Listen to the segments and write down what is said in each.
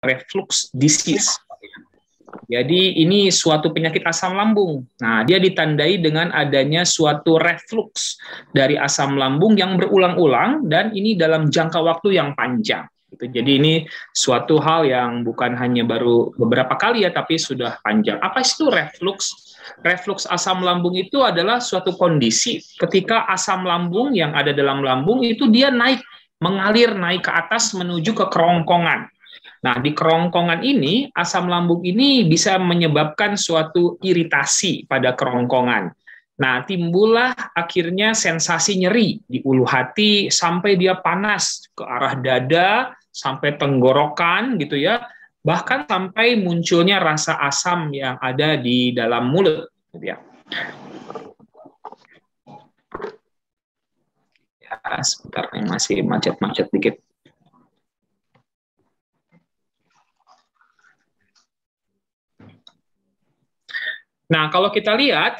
reflux disease. Jadi ini suatu penyakit asam lambung. Nah, dia ditandai dengan adanya suatu reflux dari asam lambung yang berulang-ulang dan ini dalam jangka waktu yang panjang. Jadi ini suatu hal yang bukan hanya baru beberapa kali ya, tapi sudah panjang. Apa itu reflux? Reflux asam lambung itu adalah suatu kondisi ketika asam lambung yang ada dalam lambung itu dia mengalir naik ke atas menuju ke kerongkongan. Nah, di kerongkongan ini, asam lambung ini bisa menyebabkan suatu iritasi pada kerongkongan. Nah, timbullah akhirnya sensasi nyeri di ulu hati sampai dia panas ke arah dada, sampai tenggorokan gitu ya. Bahkan sampai munculnya rasa asam yang ada di dalam mulut gitu ya. Ya, sebentar nih masih macet-macet dikit. Nah, kalau kita lihat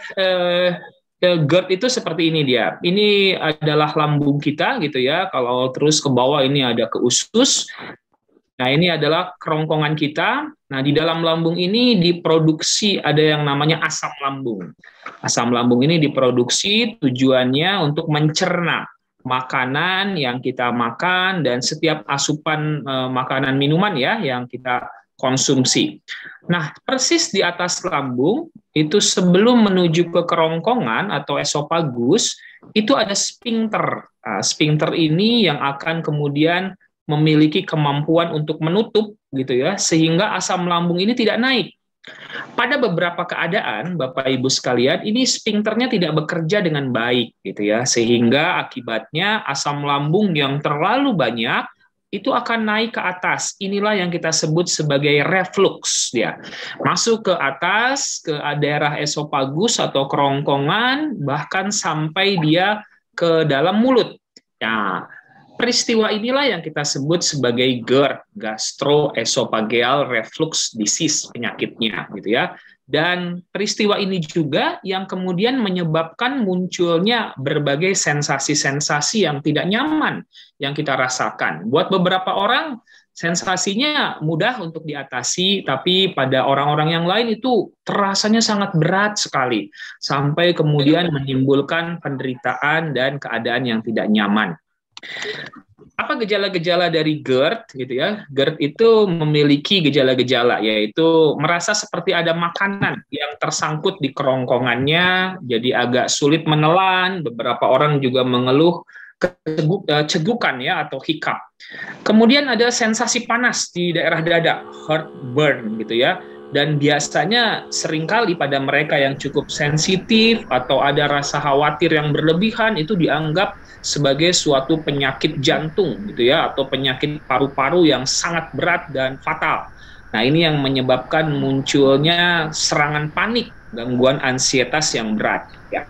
GERD itu seperti ini dia. Ini adalah lambung kita gitu ya. Kalau terus ke bawah ini ada ke usus. Nah, ini adalah kerongkongan kita. Nah, di dalam lambung ini diproduksi ada yang namanya asam lambung. Asam lambung ini diproduksi tujuannya untuk mencerna makanan yang kita makan dan setiap asupan makanan minuman ya yang kita konsumsi. Nah, persis di atas lambung, itu sebelum menuju ke kerongkongan atau esofagus, itu ada sphincter. Nah, sphincter ini yang akan kemudian memiliki kemampuan untuk menutup, gitu ya, sehingga asam lambung ini tidak naik. Pada beberapa keadaan, Bapak Ibu sekalian, ini sphincternya tidak bekerja dengan baik, gitu ya, sehingga akibatnya asam lambung yang terlalu banyak itu akan naik ke atas. Inilah yang kita sebut sebagai reflux dia. Masuk ke atas, ke daerah esofagus atau kerongkongan, bahkan sampai dia ke dalam mulut. Nah, peristiwa inilah yang kita sebut sebagai GERD, gastroesophageal reflux disease, penyakitnya gitu ya. Dan peristiwa ini juga yang kemudian menyebabkan munculnya berbagai sensasi-sensasi yang tidak nyaman yang kita rasakan. Buat beberapa orang, sensasinya mudah untuk diatasi, tapi pada orang-orang yang lain itu terasanya sangat berat sekali, sampai kemudian menimbulkan penderitaan dan keadaan yang tidak nyaman. Apa gejala-gejala dari GERD gitu ya? GERD itu memiliki gejala-gejala, yaitu merasa seperti ada makanan yang tersangkut di kerongkongannya, jadi agak sulit menelan. Beberapa orang juga mengeluh cegukan ya atau hiccup. Kemudian ada sensasi panas di daerah dada, heartburn gitu ya. Dan biasanya seringkali pada mereka yang cukup sensitif atau ada rasa khawatir yang berlebihan itu dianggap sebagai suatu penyakit jantung gitu ya, atau penyakit paru-paru yang sangat berat dan fatal. Nah, ini yang menyebabkan munculnya serangan panik, gangguan ansietas yang berat ya.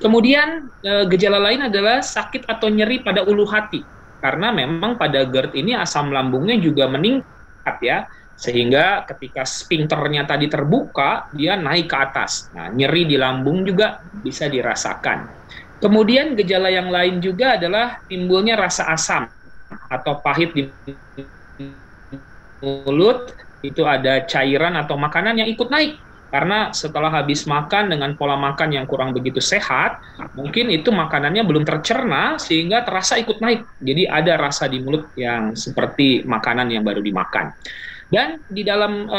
Kemudian gejala lain adalah sakit atau nyeri pada ulu hati, karena memang pada GERD ini asam lambungnya juga meningkat ya, sehingga ketika sphincternya tadi terbuka, dia naik ke atas. Nah, nyeri di lambung juga bisa dirasakan. Kemudian gejala yang lain juga adalah timbulnya rasa asam atau pahit di mulut, itu ada cairan atau makanan yang ikut naik. Karena setelah habis makan dengan pola makan yang kurang begitu sehat, mungkin itu makanannya belum tercerna sehingga terasa ikut naik. Jadi ada rasa di mulut yang seperti makanan yang baru dimakan. Dan di dalam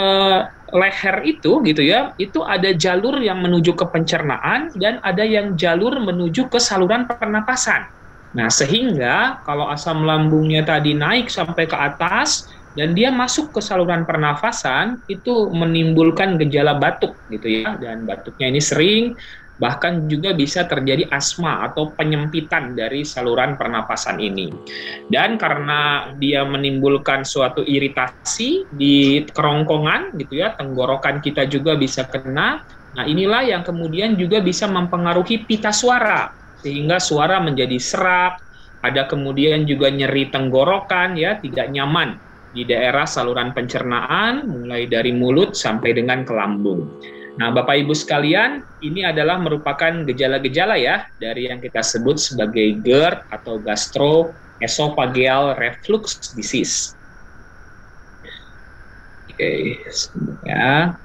leher itu gitu ya, itu ada jalur yang menuju ke pencernaan dan ada yang jalur menuju ke saluran pernapasan. Nah, sehingga kalau asam lambungnya tadi naik sampai ke atas dan dia masuk ke saluran pernafasan, itu menimbulkan gejala batuk gitu ya, dan batuknya ini sering, bahkan juga bisa terjadi asma atau penyempitan dari saluran pernapasan ini. Dan karena dia menimbulkan suatu iritasi di kerongkongan gitu ya, tenggorokan kita juga bisa kena. Nah, inilah yang kemudian juga bisa mempengaruhi pita suara, sehingga suara menjadi serak, ada kemudian juga nyeri tenggorokan ya, tidak nyaman di daerah saluran pencernaan, mulai dari mulut sampai dengan ke lambung. Nah, Bapak Ibu sekalian, ini adalah merupakan gejala-gejala ya dari yang kita sebut sebagai GERD atau gastroesophageal reflux disease. Oke, ya.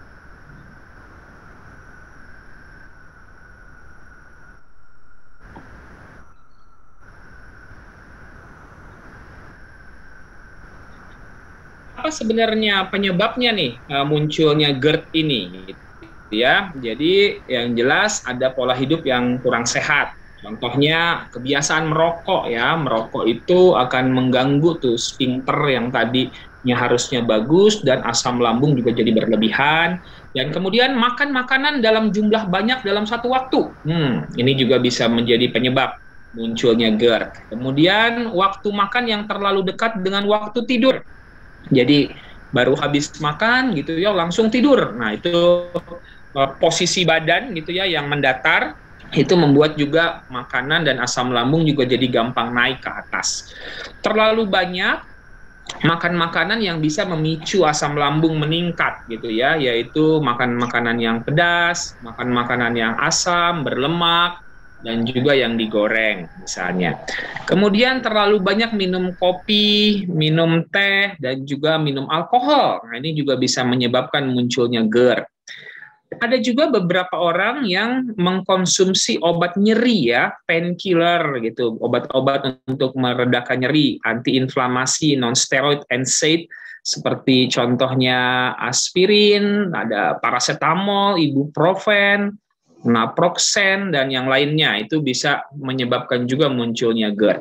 Apa sebenarnya penyebabnya nih munculnya GERD ini? Gitu ya. Jadi yang jelas ada pola hidup yang kurang sehat. Contohnya kebiasaan merokok ya. Merokok itu akan mengganggu tuh sphincter yang tadinya harusnya bagus dan asam lambung juga jadi berlebihan. Dan kemudian makan makanan dalam jumlah banyak dalam satu waktu. Ini juga bisa menjadi penyebab munculnya GERD. Kemudian waktu makan yang terlalu dekat dengan waktu tidur. Jadi baru habis makan gitu ya langsung tidur. Nah, itu posisi badan gitu ya yang mendatar itu membuat juga makanan dan asam lambung juga jadi gampang naik ke atas. Terlalu banyak makan makanan yang bisa memicu asam lambung meningkat gitu ya, yaitu makan makanan yang pedas, makan makanan yang asam, berlemak, dan juga yang digoreng misalnya. Kemudian terlalu banyak minum kopi, minum teh, dan juga minum alkohol. Nah, ini juga bisa menyebabkan munculnya GERD. Ada juga beberapa orang yang mengkonsumsi obat nyeri ya, painkiller gitu, obat-obat untuk meredakan nyeri, antiinflamasi, non-steroid, NSAID, seperti contohnya aspirin, ada paracetamol, ibuprofen, naproxen, dan yang lainnya. Itu bisa menyebabkan juga munculnya GERD.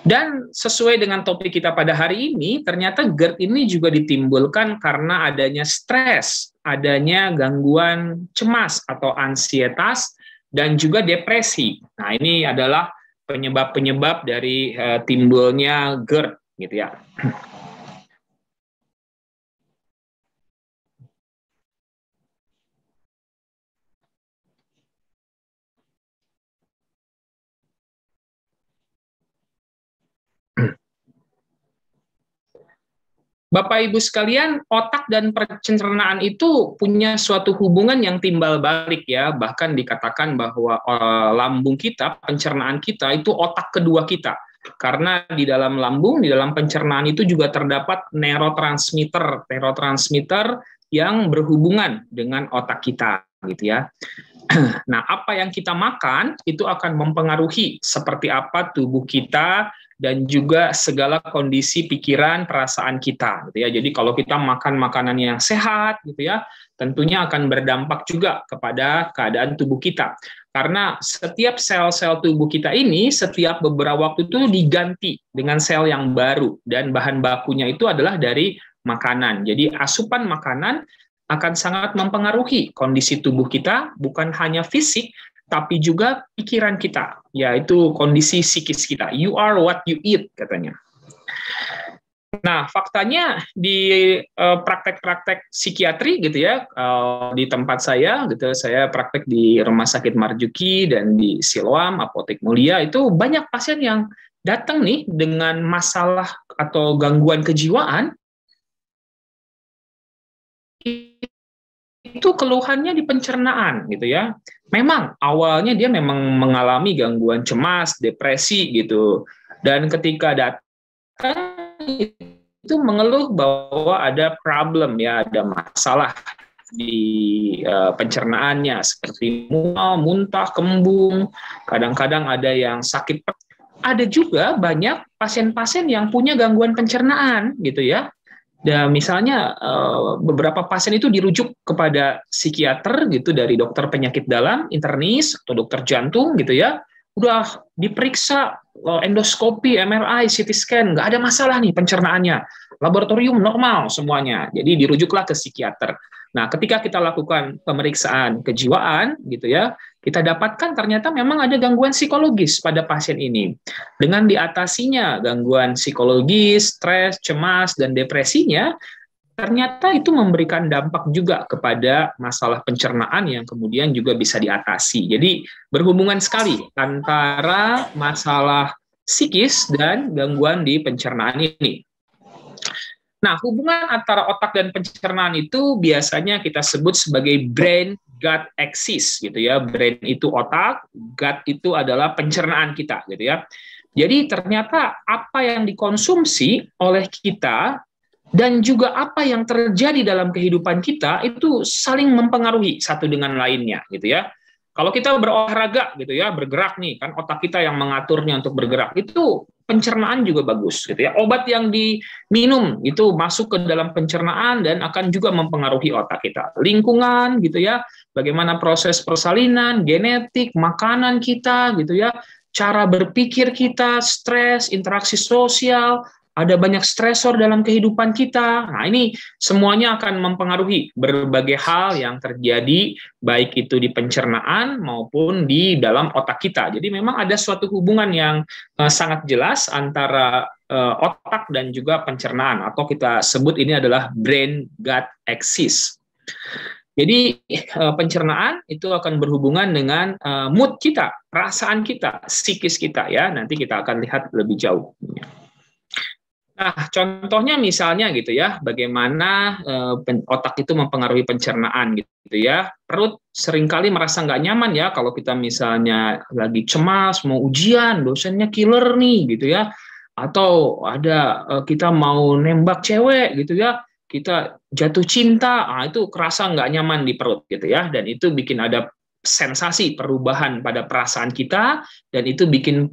Dan sesuai dengan topik kita pada hari ini, ternyata GERD ini juga ditimbulkan karena adanya stres, adanya gangguan cemas atau ansietas, dan juga depresi. Nah, ini adalah penyebab-penyebab dari timbulnya GERD, gitu ya. Bapak Ibu sekalian, otak dan pencernaan itu punya suatu hubungan yang timbal balik ya. Bahkan dikatakan bahwa lambung kita, pencernaan kita itu otak kedua kita. Karena di dalam lambung, di dalam pencernaan itu juga terdapat neurotransmitter, neurotransmitter yang berhubungan dengan otak kita gitu ya. Nah, apa yang kita makan itu akan mempengaruhi seperti apa tubuh kita dan juga segala kondisi pikiran, perasaan kita, gitu ya. Jadi kalau kita makan makanan yang sehat, gitu ya, tentunya akan berdampak juga kepada keadaan tubuh kita. Karena setiap sel-sel tubuh kita ini setiap beberapa waktu itu diganti dengan sel yang baru dan bahan bakunya itu adalah dari makanan. Jadi asupan makanan akan sangat mempengaruhi kondisi tubuh kita, bukan hanya fisik, tapi juga pikiran kita, yaitu kondisi psikis kita. You are what you eat, katanya. Nah, faktanya di praktek-praktek psikiatri gitu ya, di tempat saya gitu, saya praktek di Rumah Sakit Marjuki dan di Siloam, Apotek Mulia, itu banyak pasien yang datang nih dengan masalah atau gangguan kejiwaan, itu keluhannya di pencernaan gitu ya. Memang awalnya dia memang mengalami gangguan cemas, depresi gitu. Dan ketika datang itu mengeluh bahwa ada problem ya, ada masalah di pencernaannya seperti mual, muntah, kembung, kadang-kadang ada yang sakit. Ada juga banyak pasien-pasien yang punya gangguan pencernaan gitu ya. Dan misalnya beberapa pasien itu dirujuk kepada psikiater gitu dari dokter penyakit dalam, internis atau dokter jantung gitu ya. Udah diperiksa endoskopi, MRI, CT scan, nggak ada masalah nih pencernaannya. Laboratorium normal semuanya. Jadi dirujuklah ke psikiater. Nah, ketika kita lakukan pemeriksaan kejiwaan gitu ya, kita dapatkan ternyata memang ada gangguan psikologis pada pasien ini. Dengan diatasinya gangguan psikologis, stres, cemas, dan depresinya, ternyata itu memberikan dampak juga kepada masalah pencernaan yang kemudian juga bisa diatasi. Jadi berhubungan sekali antara masalah psikis dan gangguan di pencernaan ini. Nah, hubungan antara otak dan pencernaan itu biasanya kita sebut sebagai brain-gut axis gitu ya. Brain itu otak, gut itu adalah pencernaan kita gitu ya. Jadi ternyata apa yang dikonsumsi oleh kita dan juga apa yang terjadi dalam kehidupan kita itu saling mempengaruhi satu dengan lainnya gitu ya. Kalau kita berolahraga gitu ya, bergerak nih kan otak kita yang mengaturnya untuk bergerak, itu pencernaan juga bagus gitu ya. Obat yang diminum itu masuk ke dalam pencernaan dan akan juga mempengaruhi otak kita. Lingkungan gitu ya, bagaimana proses persalinan, genetik, makanan kita gitu ya, cara berpikir kita, stres, interaksi sosial, ada banyak stresor dalam kehidupan kita. Nah, ini semuanya akan mempengaruhi berbagai hal yang terjadi, baik itu di pencernaan maupun di dalam otak kita. Jadi memang ada suatu hubungan yang sangat jelas antara otak dan juga pencernaan, atau kita sebut ini adalah brain-gut axis. Jadi pencernaan itu akan berhubungan dengan mood kita, perasaan kita, psikis kita ya. Nanti kita akan lihat lebih jauh. Nah, contohnya misalnya gitu ya, bagaimana otak itu mempengaruhi pencernaan gitu ya. Perut seringkali merasa nggak nyaman ya kalau kita misalnya lagi cemas, mau ujian, dosennya killer nih gitu ya. Atau ada kita mau nembak cewek gitu ya, kita jatuh cinta, itu kerasa nggak nyaman di perut gitu ya. Dan itu bikin ada sensasi perubahan pada perasaan kita, dan itu bikin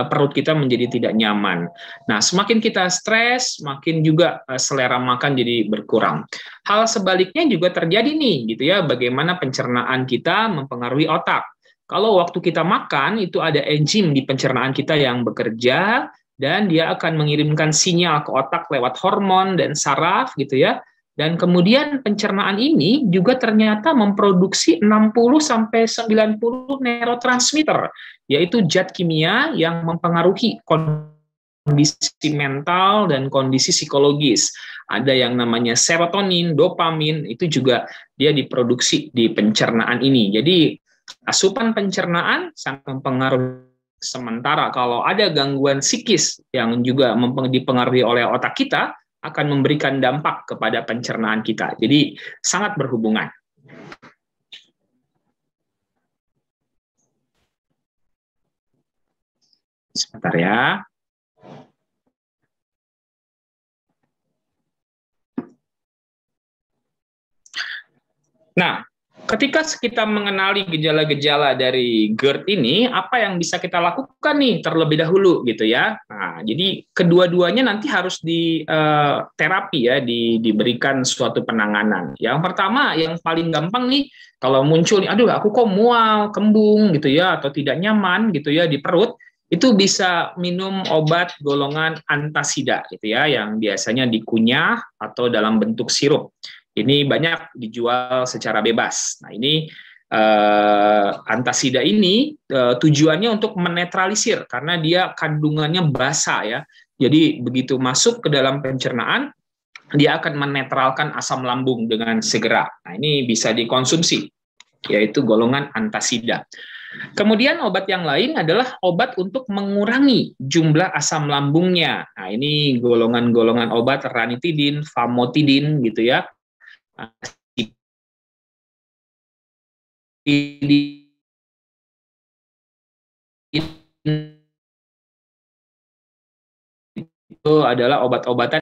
perut kita menjadi tidak nyaman. Nah, semakin kita stres, makin juga selera makan jadi berkurang. Hal sebaliknya juga terjadi nih, gitu ya, bagaimana pencernaan kita mempengaruhi otak. Kalau waktu kita makan, itu ada enzim di pencernaan kita yang bekerja, dan dia akan mengirimkan sinyal ke otak lewat hormon dan saraf, gitu ya. Dan kemudian pencernaan ini juga ternyata memproduksi 60-90 neurotransmitter, yaitu zat kimia yang mempengaruhi kondisi mental dan kondisi psikologis. Ada yang namanya serotonin, dopamin, itu juga dia diproduksi di pencernaan ini. Jadi asupan pencernaan sangat mempengaruhi. Sementara kalau ada gangguan psikis yang juga dipengaruhi oleh otak kita, akan memberikan dampak kepada pencernaan kita. Jadi sangat berhubungan. Sebentar ya. Nah, ketika kita mengenali gejala-gejala dari GERD ini, apa yang bisa kita lakukan nih terlebih dahulu gitu ya. Nah, jadi kedua-duanya nanti harus di terapi ya, diberikan suatu penanganan. Yang pertama, yang paling gampang nih, kalau muncul nih, aduh aku kok mual, kembung gitu ya, atau tidak nyaman gitu ya di perut, itu bisa minum obat golongan antasida gitu ya, yang biasanya dikunyah atau dalam bentuk sirup. Ini banyak dijual secara bebas. Nah, ini antasida ini tujuannya untuk menetralisir karena dia kandungannya basa ya. Jadi begitu masuk ke dalam pencernaan, dia akan menetralkan asam lambung dengan segera. Nah, ini bisa dikonsumsi, yaitu golongan antasida. Kemudian obat yang lain adalah obat untuk mengurangi jumlah asam lambungnya. Nah, ini golongan-golongan obat ranitidin, famotidin gitu ya. Itu adalah obat-obatan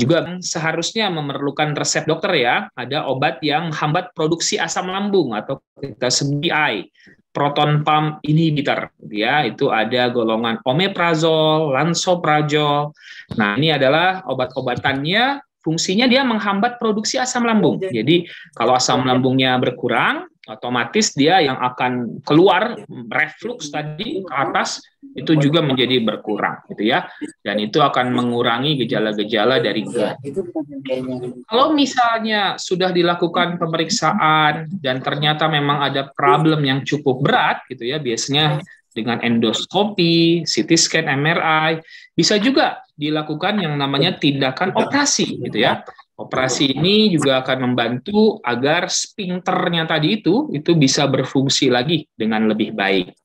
juga seharusnya memerlukan resep dokter ya. Ada obat yang menghambat produksi asam lambung atau kita sebut PI, proton pump inhibitor ya. Itu ada golongan omeprazol, lansoprazol. Nah, ini adalah obat-obatannya. Fungsinya dia menghambat produksi asam lambung. Jadi kalau asam lambungnya berkurang, otomatis dia yang akan keluar reflux tadi ke atas itu juga menjadi berkurang gitu ya. Dan itu akan mengurangi gejala-gejala dari GERD. Kalau misalnya sudah dilakukan pemeriksaan dan ternyata memang ada problem yang cukup berat gitu ya, biasanya dengan endoskopi, CT scan, MRI, bisa juga dilakukan yang namanya tindakan operasi gitu ya. Operasi ini juga akan membantu agar sphincternya tadi itu bisa berfungsi lagi dengan lebih baik.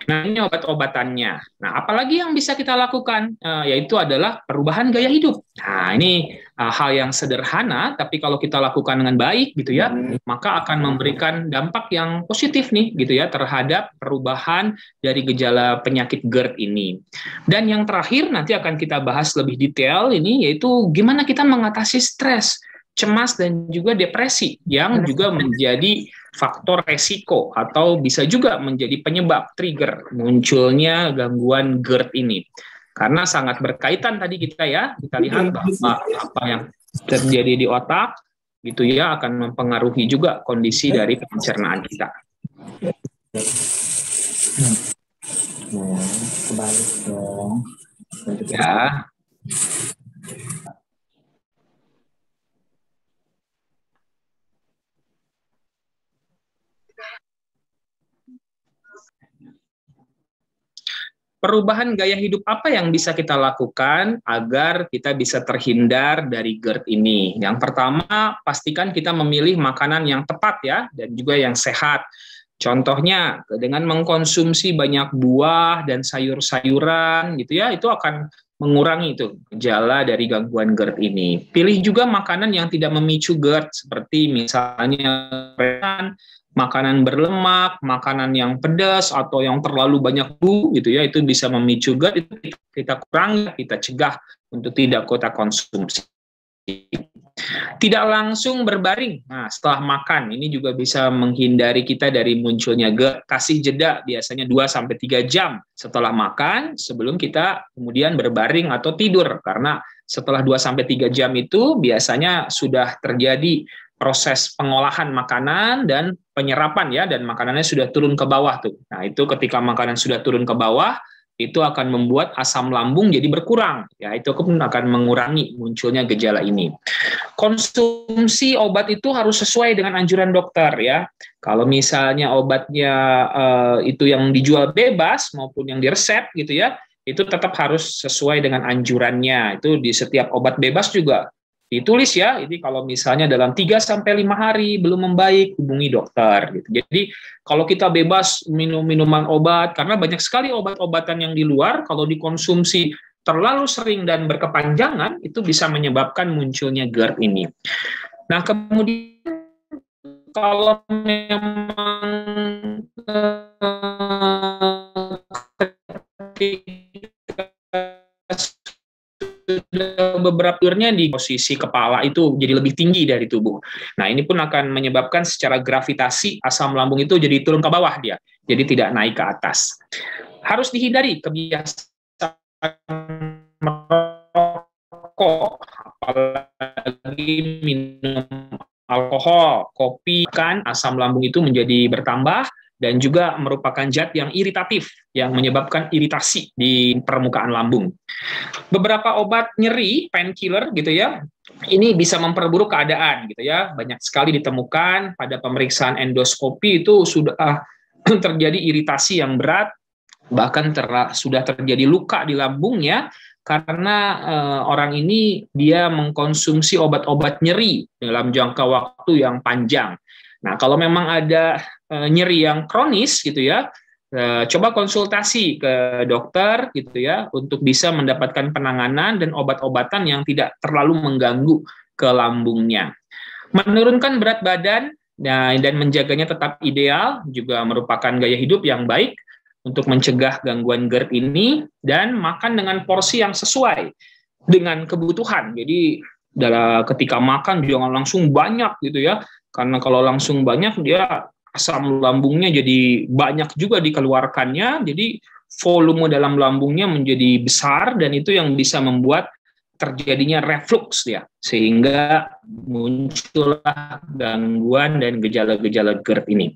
Nah, ini obat-obatannya. Nah, apalagi yang bisa kita lakukan, yaitu adalah perubahan gaya hidup. Nah, ini hal yang sederhana, tapi kalau kita lakukan dengan baik, gitu ya, maka akan memberikan dampak yang positif nih, gitu ya, terhadap perubahan dari gejala penyakit GERD ini. Dan yang terakhir nanti akan kita bahas lebih detail ini, yaitu gimana kita mengatasi stres, cemas, dan juga depresi yang juga menjadi faktor resiko atau bisa juga menjadi penyebab trigger munculnya gangguan GERD ini. Karena sangat berkaitan tadi kita lihat bahwa apa yang terjadi di otak gitu ya akan mempengaruhi juga kondisi dari pencernaan kita. Kebalik dong. Ya. Perubahan gaya hidup apa yang bisa kita lakukan agar kita bisa terhindar dari GERD ini? Yang pertama, pastikan kita memilih makanan yang tepat ya, dan juga yang sehat. Contohnya, dengan mengkonsumsi banyak buah dan sayur-sayuran gitu ya, itu akan mengurangi itu gejala dari gangguan GERD ini. Pilih juga makanan yang tidak memicu GERD, seperti misalnya makanan berlemak, makanan yang pedas atau yang terlalu banyak bumbu gitu ya, itu bisa memicu GERD, itu kita kurangi, kita cegah untuk tidak kita konsumsi. Tidak langsung berbaring. Nah, setelah makan ini juga bisa menghindari kita dari munculnya GERD. Kasih jeda biasanya 2 sampai 3 jam setelah makan sebelum kita kemudian berbaring atau tidur, karena setelah 2 sampai 3 jam itu biasanya sudah terjadi proses pengolahan makanan dan penyerapan ya, dan makanannya sudah turun ke bawah tuh. Nah, itu ketika makanan sudah turun ke bawah, itu akan membuat asam lambung jadi berkurang. Ya, itu pun akan mengurangi munculnya gejala ini. Konsumsi obat itu harus sesuai dengan anjuran dokter ya. Kalau misalnya obatnya itu yang dijual bebas maupun yang diresep gitu ya, itu tetap harus sesuai dengan anjurannya. Itu di setiap obat bebas juga ditulis ya, ini kalau misalnya dalam 3 sampai 5 hari belum membaik, hubungi dokter gitu. Jadi kalau kita bebas minum minuman obat, karena banyak sekali obat-obatan yang di luar, kalau dikonsumsi terlalu sering dan berkepanjangan, itu bisa menyebabkan munculnya GERD ini. Nah, kemudian kalau memang beberapa tidurnya di posisi kepala itu jadi lebih tinggi dari tubuh. Nah, ini pun akan menyebabkan secara gravitasi asam lambung itu jadi turun ke bawah dia, jadi tidak naik ke atas. Harus dihindari kebiasaan merokok, apalagi minum alkohol, kopi, kan asam lambung itu menjadi bertambah dan juga merupakan zat yang iritatif yang menyebabkan iritasi di permukaan lambung. Beberapa obat nyeri, painkiller gitu ya, ini bisa memperburuk keadaan gitu ya. Banyak sekali ditemukan pada pemeriksaan endoskopi itu sudah terjadi iritasi yang berat, bahkan sudah terjadi luka di lambungnya karena orang ini dia mengkonsumsi obat-obat nyeri dalam jangka waktu yang panjang. Nah, kalau memang ada nyeri yang kronis gitu ya, coba konsultasi ke dokter gitu ya untuk bisa mendapatkan penanganan dan obat-obatan yang tidak terlalu mengganggu ke lambungnya. Menurunkan berat badan dan menjaganya tetap ideal juga merupakan gaya hidup yang baik untuk mencegah gangguan GERD ini, dan makan dengan porsi yang sesuai dengan kebutuhan. Jadi ketika makan jangan langsung banyak gitu ya, karena kalau langsung banyak dia asam lambungnya jadi banyak juga dikeluarkannya, jadi volume dalam lambungnya menjadi besar dan itu yang bisa membuat terjadinya reflux ya, sehingga muncullah gangguan dan gejala-gejala GERD ini.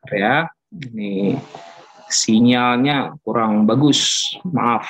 Ya, ini sinyalnya kurang bagus, maaf.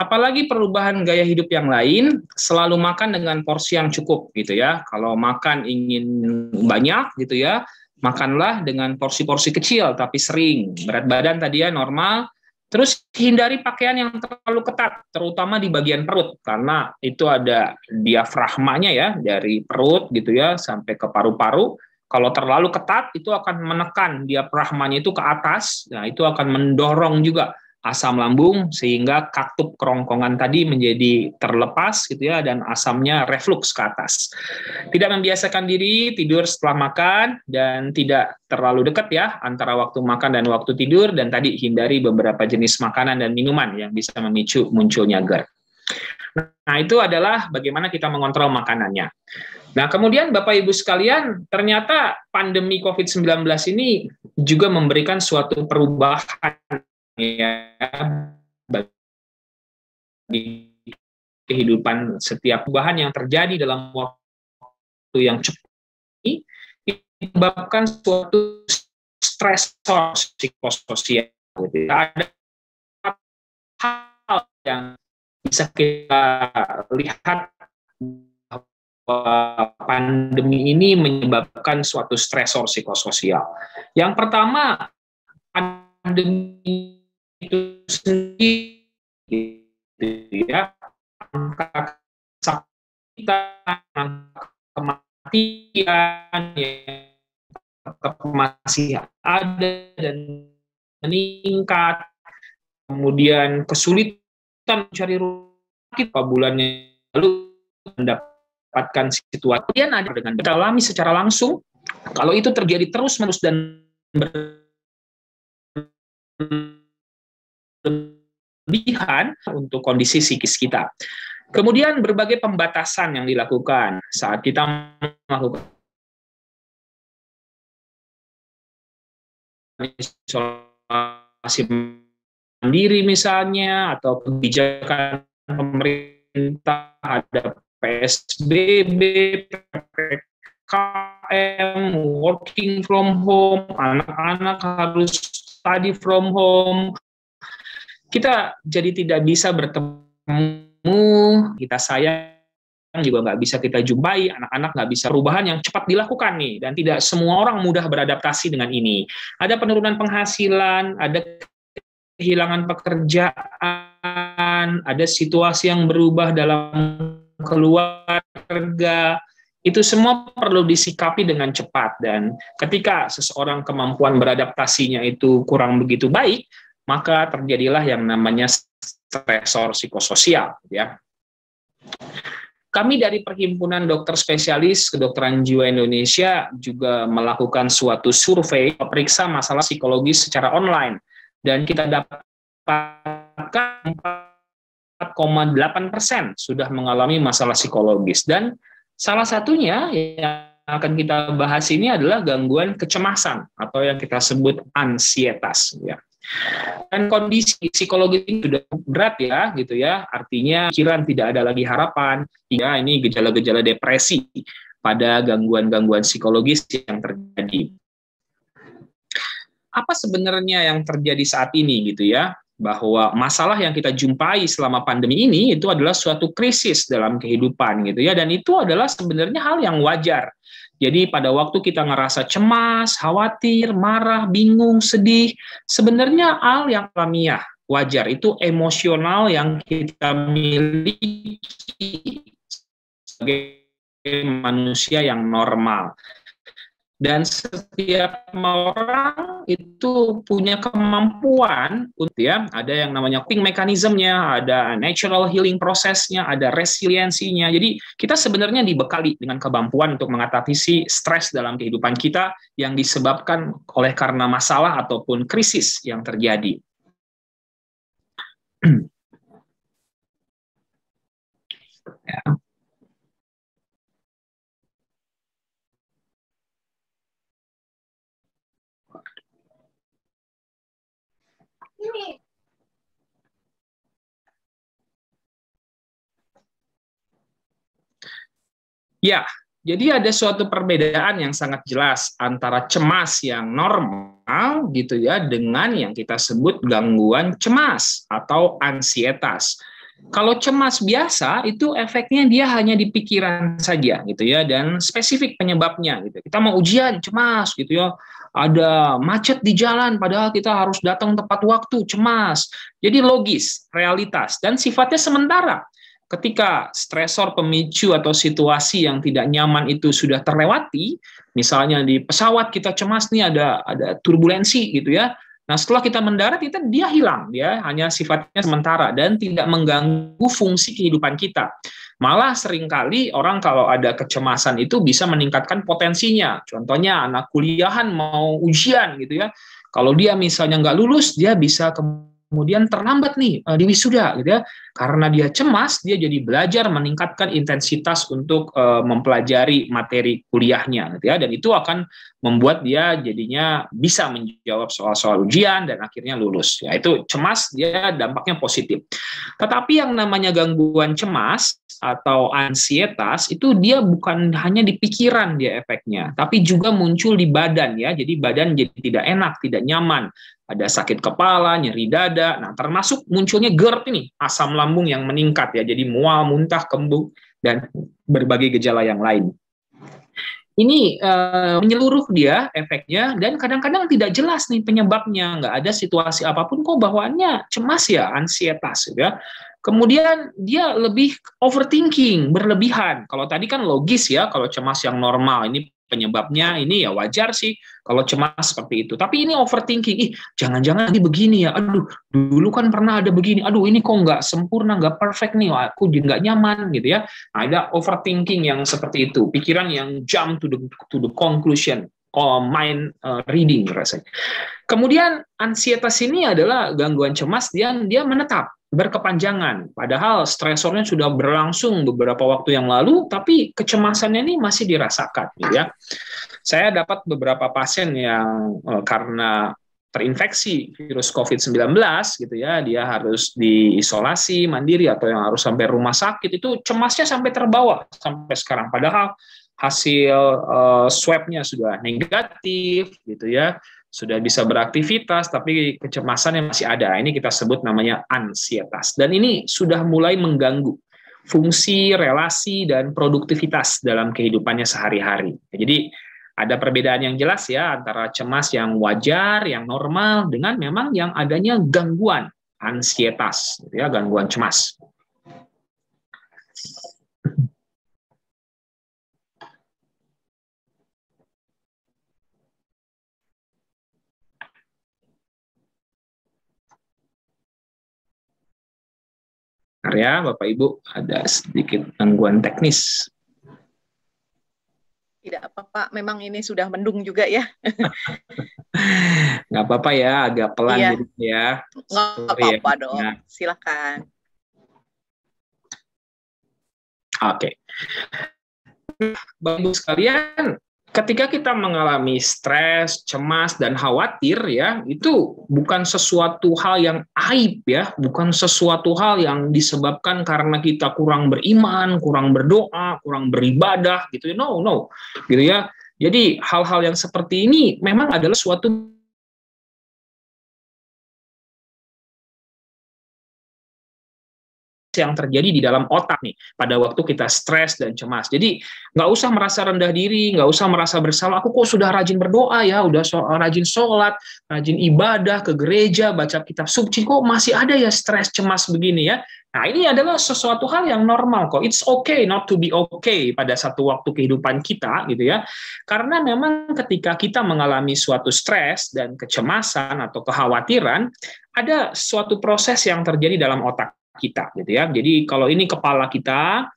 Apalagi perubahan gaya hidup yang lain, selalu makan dengan porsi yang cukup gitu ya. Kalau makan ingin banyak gitu ya, makanlah dengan porsi-porsi kecil tapi sering. Berat badan tadi ya normal. Terus hindari pakaian yang terlalu ketat, terutama di bagian perut, karena itu ada diafragmanya ya, dari perut gitu ya sampai ke paru-paru. Kalau terlalu ketat itu akan menekan diafragmanya itu ke atas, nah itu akan mendorong juga asam lambung sehingga katup kerongkongan tadi menjadi terlepas gitu ya, dan asamnya reflux ke atas. Tidak membiasakan diri tidur setelah makan dan tidak terlalu dekat ya antara waktu makan dan waktu tidur, dan tadi hindari beberapa jenis makanan dan minuman yang bisa memicu munculnya GERD. Nah, itu adalah bagaimana kita mengontrol makanannya. Nah, kemudian Bapak Ibu sekalian, ternyata pandemi COVID-19 ini juga memberikan suatu perubahan ya bagi kehidupan. Setiap perubahan yang terjadi dalam waktu yang cepat ini menyebabkan suatu stresor psikososial. Ada hal yang bisa kita lihat bahwa pandemi ini menyebabkan suatu stresor psikososial. Yang pertama, pandemi itu sendiri gitu ya, angka kesakitan, angka kematian yang tetap masih ada dan meningkat, kemudian kesulitan mencari rumah sakit beberapa bulan yang lalu mendapatkan situasi. Kemudian ada dengan kita alami secara langsung, kalau itu terjadi terus-menerus dan berlebihan untuk kondisi psikis kita. Kemudian berbagai pembatasan yang dilakukan saat kita melakukan isolasi mandiri misalnya, atau kebijakan pemerintah ada PSBB, PPKM, working from home, anak-anak harus study from home. Kita jadi tidak bisa bertemu, kita sayang juga nggak bisa kita jumpai, anak-anak nggak bisa. Perubahan yang cepat dilakukan nih, dan tidak semua orang mudah beradaptasi dengan ini. Ada penurunan penghasilan, ada kehilangan pekerjaan, ada situasi yang berubah dalam keluarga. Itu semua perlu disikapi dengan cepat, dan ketika seseorang kemampuan beradaptasinya itu kurang begitu baik, maka terjadilah yang namanya stresor psikososial ya. Kami dari Perhimpunan Dokter Spesialis Kedokteran Jiwa Indonesia juga melakukan suatu survei periksa masalah psikologis secara online, dan kita dapatkan 4,8% sudah mengalami masalah psikologis, dan salah satunya yang akan kita bahas ini adalah gangguan kecemasan atau yang kita sebut ansietas ya. Dan kondisi psikologis ini sudah berat ya gitu ya, artinya pikiran tidak ada lagi harapan. Ya, ini gejala-gejala depresi pada gangguan-gangguan psikologis yang terjadi. Apa sebenarnya yang terjadi saat ini gitu ya, bahwa masalah yang kita jumpai selama pandemi ini itu adalah suatu krisis dalam kehidupan gitu ya, dan itu adalah sebenarnya hal yang wajar. Jadi pada waktu kita ngerasa cemas, khawatir, marah, bingung, sedih, sebenarnya hal yang alamiah, wajar. Itu emosional yang kita miliki sebagai manusia yang normal. Dan setiap orang itu punya kemampuan untuk ya, ada yang namanya coping mekanismenya, ada natural healing prosesnya, ada resiliensinya. Jadi kita sebenarnya dibekali dengan kemampuan untuk mengatasi stres dalam kehidupan kita yang disebabkan oleh karena masalah ataupun krisis yang terjadi. Ya. Ya, jadi ada suatu perbedaan yang sangat jelas antara cemas yang normal gitu ya dengan yang kita sebut gangguan cemas atau ansietas. Kalau cemas biasa itu efeknya dia hanya di pikiran saja gitu ya, dan spesifik penyebabnya gitu. Kita mau ujian cemas gitu ya. Ada macet di jalan padahal kita harus datang tepat waktu, cemas. Jadi logis, realitas dan sifatnya sementara. Ketika stresor pemicu atau situasi yang tidak nyaman itu sudah terlewati, misalnya di pesawat kita cemas nih ada turbulensi gitu ya. Nah, setelah kita mendarat, dia hilang, dia hanya sifatnya sementara dan tidak mengganggu fungsi kehidupan kita. Malah seringkali orang kalau ada kecemasan itu bisa meningkatkan potensinya. Contohnya anak kuliahan mau ujian gitu ya. Kalau dia misalnya nggak lulus, dia bisa kemudian terlambat nih di wisuda gitu ya. Karena dia cemas, dia jadi belajar meningkatkan intensitas untuk mempelajari materi kuliahnya gitu ya, dan itu akan membuat dia jadinya bisa menjawab soal-soal ujian dan akhirnya lulus. Ya, itu cemas dia dampaknya positif. Tetapi yang namanya gangguan cemas atau ansietas itu dia bukan hanya di pikiran dia efeknya, tapi juga muncul di badan ya. Jadi badan jadi tidak enak, tidak nyaman. Ada sakit kepala, nyeri dada, nah termasuk munculnya GERD ini, asam lambung yang meningkat ya, jadi mual, muntah, kembung, dan berbagai gejala yang lain. Ini menyeluruh dia efeknya, dan kadang-kadang tidak jelas nih penyebabnya, nggak ada situasi apapun kok bawaannya cemas ya, ansietas ya. Kemudian dia lebih overthinking, berlebihan. Kalau tadi kan logis ya, kalau cemas yang normal, ini penyebabnya ini ya wajar sih kalau cemas seperti itu. Tapi ini overthinking, jangan-jangan nanti begini ya, aduh dulu kan pernah ada begini, aduh ini kok nggak sempurna, nggak perfect nih, aku nggak nyaman gitu ya. Nah, ada overthinking yang seperti itu, pikiran yang jump to the conclusion, mind reading rasanya. Kemudian ansietas ini adalah gangguan cemas dia menetap, berkepanjangan. Padahal stresornya sudah berlangsung beberapa waktu yang lalu, tapi kecemasannya ini masih dirasakan, gitu ya. Saya dapat beberapa pasien yang karena terinfeksi virus COVID-19 gitu ya, dia harus diisolasi mandiri atau yang harus sampai rumah sakit, itu cemasnya sampai terbawa sampai sekarang. Padahal hasil swab-nya sudah negatif gitu ya, sudah bisa beraktivitas, tapi kecemasan yang masih ada. Ini kita sebut namanya ansietas. Dan ini sudah mulai mengganggu fungsi, relasi, dan produktivitas dalam kehidupannya sehari-hari. Jadi ada perbedaan yang jelas ya antara cemas yang wajar, yang normal, dengan memang yang adanya gangguan ansietas, ya, gangguan cemas. Ya, Bapak Ibu, ada sedikit gangguan teknis. Tidak apa-apa, memang ini sudah mendung juga ya. Nggak apa-apa ya, agak pelan iya. gitu ya. Nggak apa-apa dong, ya. Silakan. Oke. Bapak Ibu sekalian, ketika kita mengalami stres, cemas, dan khawatir ya, itu bukan sesuatu hal yang aib ya, bukan sesuatu hal yang disebabkan karena kita kurang beriman, kurang berdoa, kurang beribadah gitu ya. No, gitu ya. Jadi hal-hal yang seperti ini memang adalah suatu yang terjadi di dalam otak nih pada waktu kita stres dan cemas. Jadi nggak usah merasa rendah diri, nggak usah merasa bersalah. Aku kok sudah rajin berdoa ya, udah rajin sholat, rajin ibadah ke gereja, baca kitab suci, kok masih ada ya stres cemas begini ya. Nah, ini adalah sesuatu hal yang normal kok. It's okay not to be okay pada satu waktu kehidupan kita gitu ya. Karena memang ketika kita mengalami suatu stres dan kecemasan atau kekhawatiran, ada suatu proses yang terjadi dalam otak kita gitu ya. Jadi kalau ini kepala kita,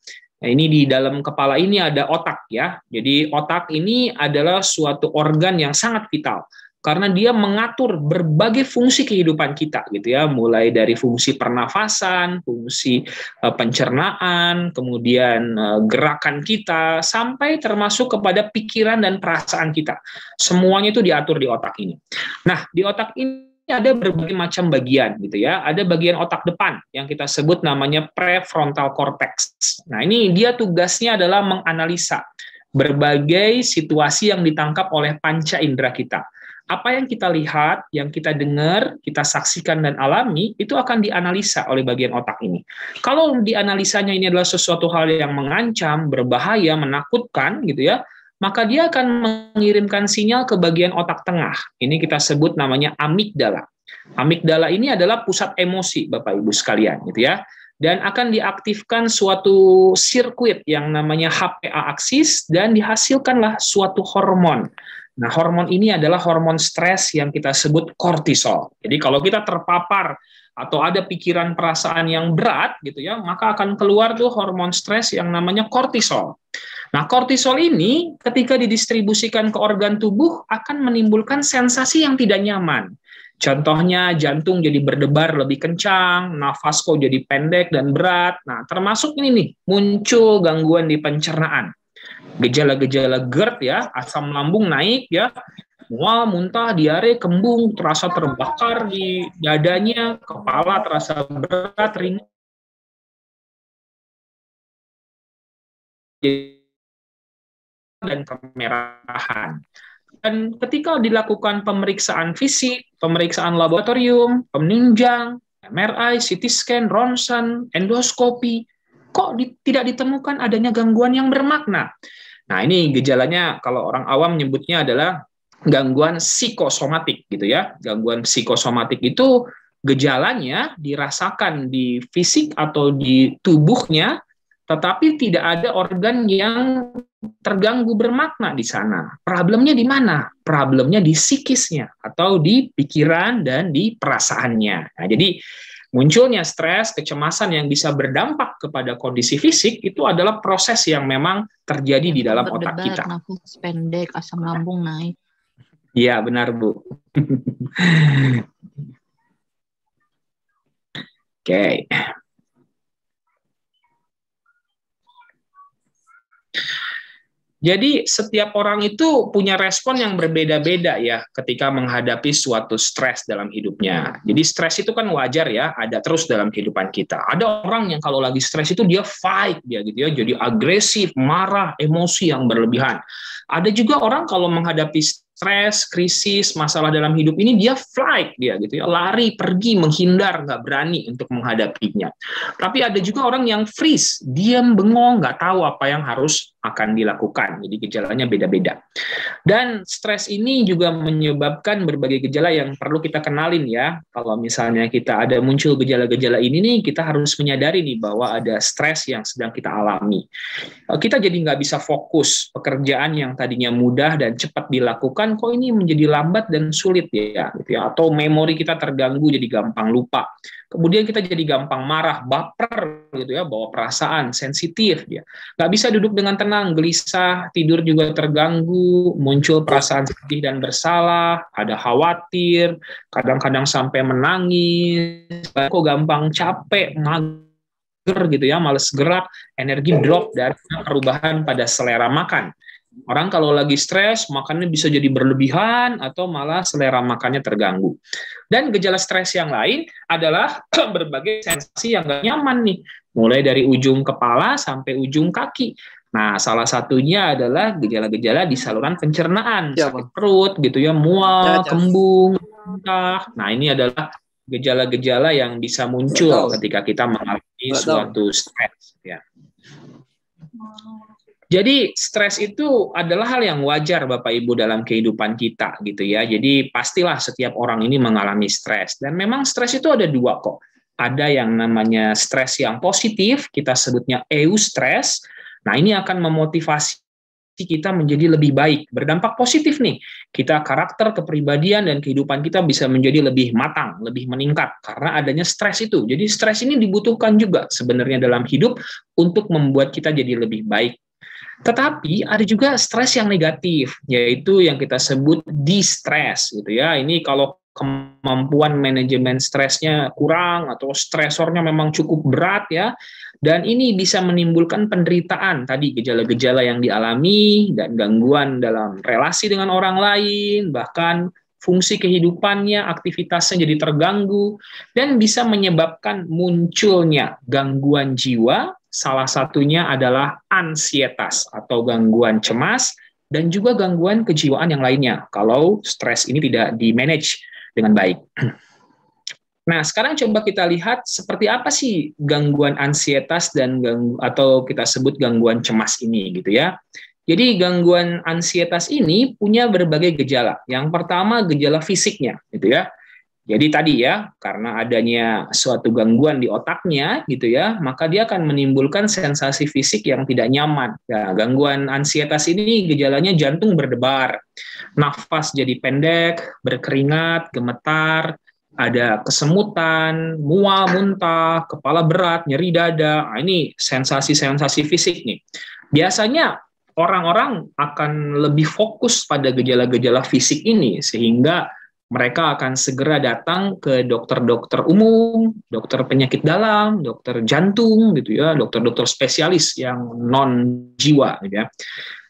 ini di dalam kepala ini ada otak ya. Jadi otak ini adalah suatu organ yang sangat vital karena dia mengatur berbagai fungsi kehidupan kita gitu ya, mulai dari fungsi pernafasan, fungsi pencernaan, kemudian gerakan kita, sampai termasuk kepada pikiran dan perasaan kita. Semuanya itu diatur di otak ini. Nah, di otak ini ada berbagai macam bagian gitu ya. Ada bagian otak depan yang kita sebut namanya prefrontal cortex. Nah, ini dia tugasnya adalah menganalisa berbagai situasi yang ditangkap oleh panca indera kita. apa yang kita lihat, yang kita dengar, kita saksikan dan alami, itu akan dianalisa oleh bagian otak ini. Kalau dianalisanya ini adalah sesuatu hal yang mengancam, berbahaya, menakutkan, gitu ya, maka dia akan mengirimkan sinyal ke bagian otak tengah. Ini kita sebut namanya amigdala. Amigdala ini adalah pusat emosi, Bapak Ibu sekalian, gitu ya. Dan akan diaktifkan suatu sirkuit yang namanya HPA aksis dan dihasilkanlah suatu hormon. Nah, hormon ini adalah hormon stres yang kita sebut kortisol. Jadi kalau kita terpapar atau ada pikiran perasaan yang berat gitu ya, maka akan keluar tuh hormon stres yang namanya kortisol. Nah, kortisol ini ketika didistribusikan ke organ tubuh akan menimbulkan sensasi yang tidak nyaman. Contohnya jantung jadi berdebar lebih kencang, nafas kok jadi pendek dan berat. Nah, termasuk ini nih, muncul gangguan di pencernaan. Gejala-gejala GERD ya, asam lambung naik ya, mual, muntah, diare, kembung, terasa terbakar di dadanya, kepala terasa berat, ringan, dan kemerahan. Dan ketika dilakukan pemeriksaan fisik, pemeriksaan laboratorium, penunjang, MRI, CT scan, ronsen, endoskopi, kok tidak ditemukan adanya gangguan yang bermakna. Nah, ini gejalanya kalau orang awam nyebutnya adalah gangguan psikosomatik gitu ya. Gangguan psikosomatik itu gejalanya dirasakan di fisik atau di tubuhnya, tetapi tidak ada organ yang terganggu bermakna di sana. Problemnya di mana? Problemnya di psikisnya atau di pikiran dan di perasaannya. Nah, jadi munculnya stres, kecemasan yang bisa berdampak kepada kondisi fisik itu adalah proses yang memang terjadi di dalam otak kita. Nafas pendek, asam lambung naik. Iya, benar, Bu. Oke. Jadi setiap orang itu punya respon yang berbeda-beda ya ketika menghadapi suatu stres dalam hidupnya. Jadi stres itu kan wajar ya, ada terus dalam kehidupan kita. Ada orang yang kalau lagi stres itu dia fight dia gitu ya, jadi agresif, marah, emosi yang berlebihan. Ada juga orang kalau menghadapi stres, krisis, masalah dalam hidup ini dia flight dia gitu ya, lari, pergi, menghindar, nggak berani untuk menghadapinya. Tapi ada juga orang yang freeze, diam, bengong, nggak tahu apa yang harus akan dilakukan. Jadi gejalanya beda-beda. Dan stres ini juga menyebabkan berbagai gejala yang perlu kita kenalin ya. Kalau misalnya kita ada muncul gejala-gejala ini nih, kita harus menyadari nih bahwa ada stres yang sedang kita alami. Kita jadi nggak bisa fokus, pekerjaan yang tadinya mudah dan cepat dilakukan, kok ini menjadi lambat dan sulit ya, gitu ya. Atau memori kita terganggu jadi gampang lupa. Kemudian kita jadi gampang marah, baper gitu ya, bawa perasaan, sensitif dia. Nggak bisa duduk dengan tenang, gelisah, tidur juga terganggu, muncul perasaan sedih dan bersalah, ada khawatir, kadang-kadang sampai menangis, kok gampang capek, mager gitu ya, males gerak, energi drop dari perubahan pada selera makan. Orang kalau lagi stres, makannya bisa jadi berlebihan atau malah selera makannya terganggu. Dan gejala stres yang lain adalah berbagai sensasi yang gak nyaman nih, mulai dari ujung kepala sampai ujung kaki. Nah, salah satunya adalah gejala-gejala di saluran pencernaan, sakit perut gitu ya, mual, kembung, muntah. Nah, ini adalah gejala-gejala yang bisa muncul ketika kita mengalami suatu stres ya. Jadi stres itu adalah hal yang wajar Bapak Ibu dalam kehidupan kita gitu ya. Jadi pastilah setiap orang ini mengalami stres. Dan memang stres itu ada dua kok. Ada yang namanya stres yang positif, kita sebutnya eustress. Nah, ini akan memotivasi kita menjadi lebih baik, berdampak positif nih. Kita karakter, kepribadian, dan kehidupan kita bisa menjadi lebih matang, lebih meningkat karena adanya stres itu. Jadi stres ini dibutuhkan juga sebenarnya dalam hidup untuk membuat kita jadi lebih baik. Tetapi ada juga stres yang negatif, yaitu yang kita sebut distress gitu ya. Ini kalau kemampuan manajemen stresnya kurang atau stresornya memang cukup berat ya, dan ini bisa menimbulkan penderitaan tadi, gejala-gejala yang dialami dan gangguan dalam relasi dengan orang lain, bahkan fungsi kehidupannya, aktivitasnya jadi terganggu, dan bisa menyebabkan munculnya gangguan jiwa. Salah satunya adalah ansietas atau gangguan cemas, dan juga gangguan kejiwaan yang lainnya kalau stres ini tidak di-manage dengan baik. Nah, sekarang coba kita lihat seperti apa sih gangguan ansietas dan atau kita sebut gangguan cemas ini gitu ya. Jadi gangguan ansietas ini punya berbagai gejala. Yang pertama gejala fisiknya gitu ya. Jadi tadi ya, karena adanya suatu gangguan di otaknya gitu ya, maka dia akan menimbulkan sensasi fisik yang tidak nyaman. Nah, gangguan ansietas ini gejalanya jantung berdebar, nafas jadi pendek, berkeringat, gemetar, ada kesemutan, mual, muntah, kepala berat, nyeri dada. Nah, ini sensasi-sensasi fisik nih. Biasanya orang-orang akan lebih fokus pada gejala-gejala fisik ini sehingga mereka akan segera datang ke dokter-dokter umum, dokter penyakit dalam, dokter jantung gitu ya, dokter-dokter spesialis yang non jiwa gitu ya.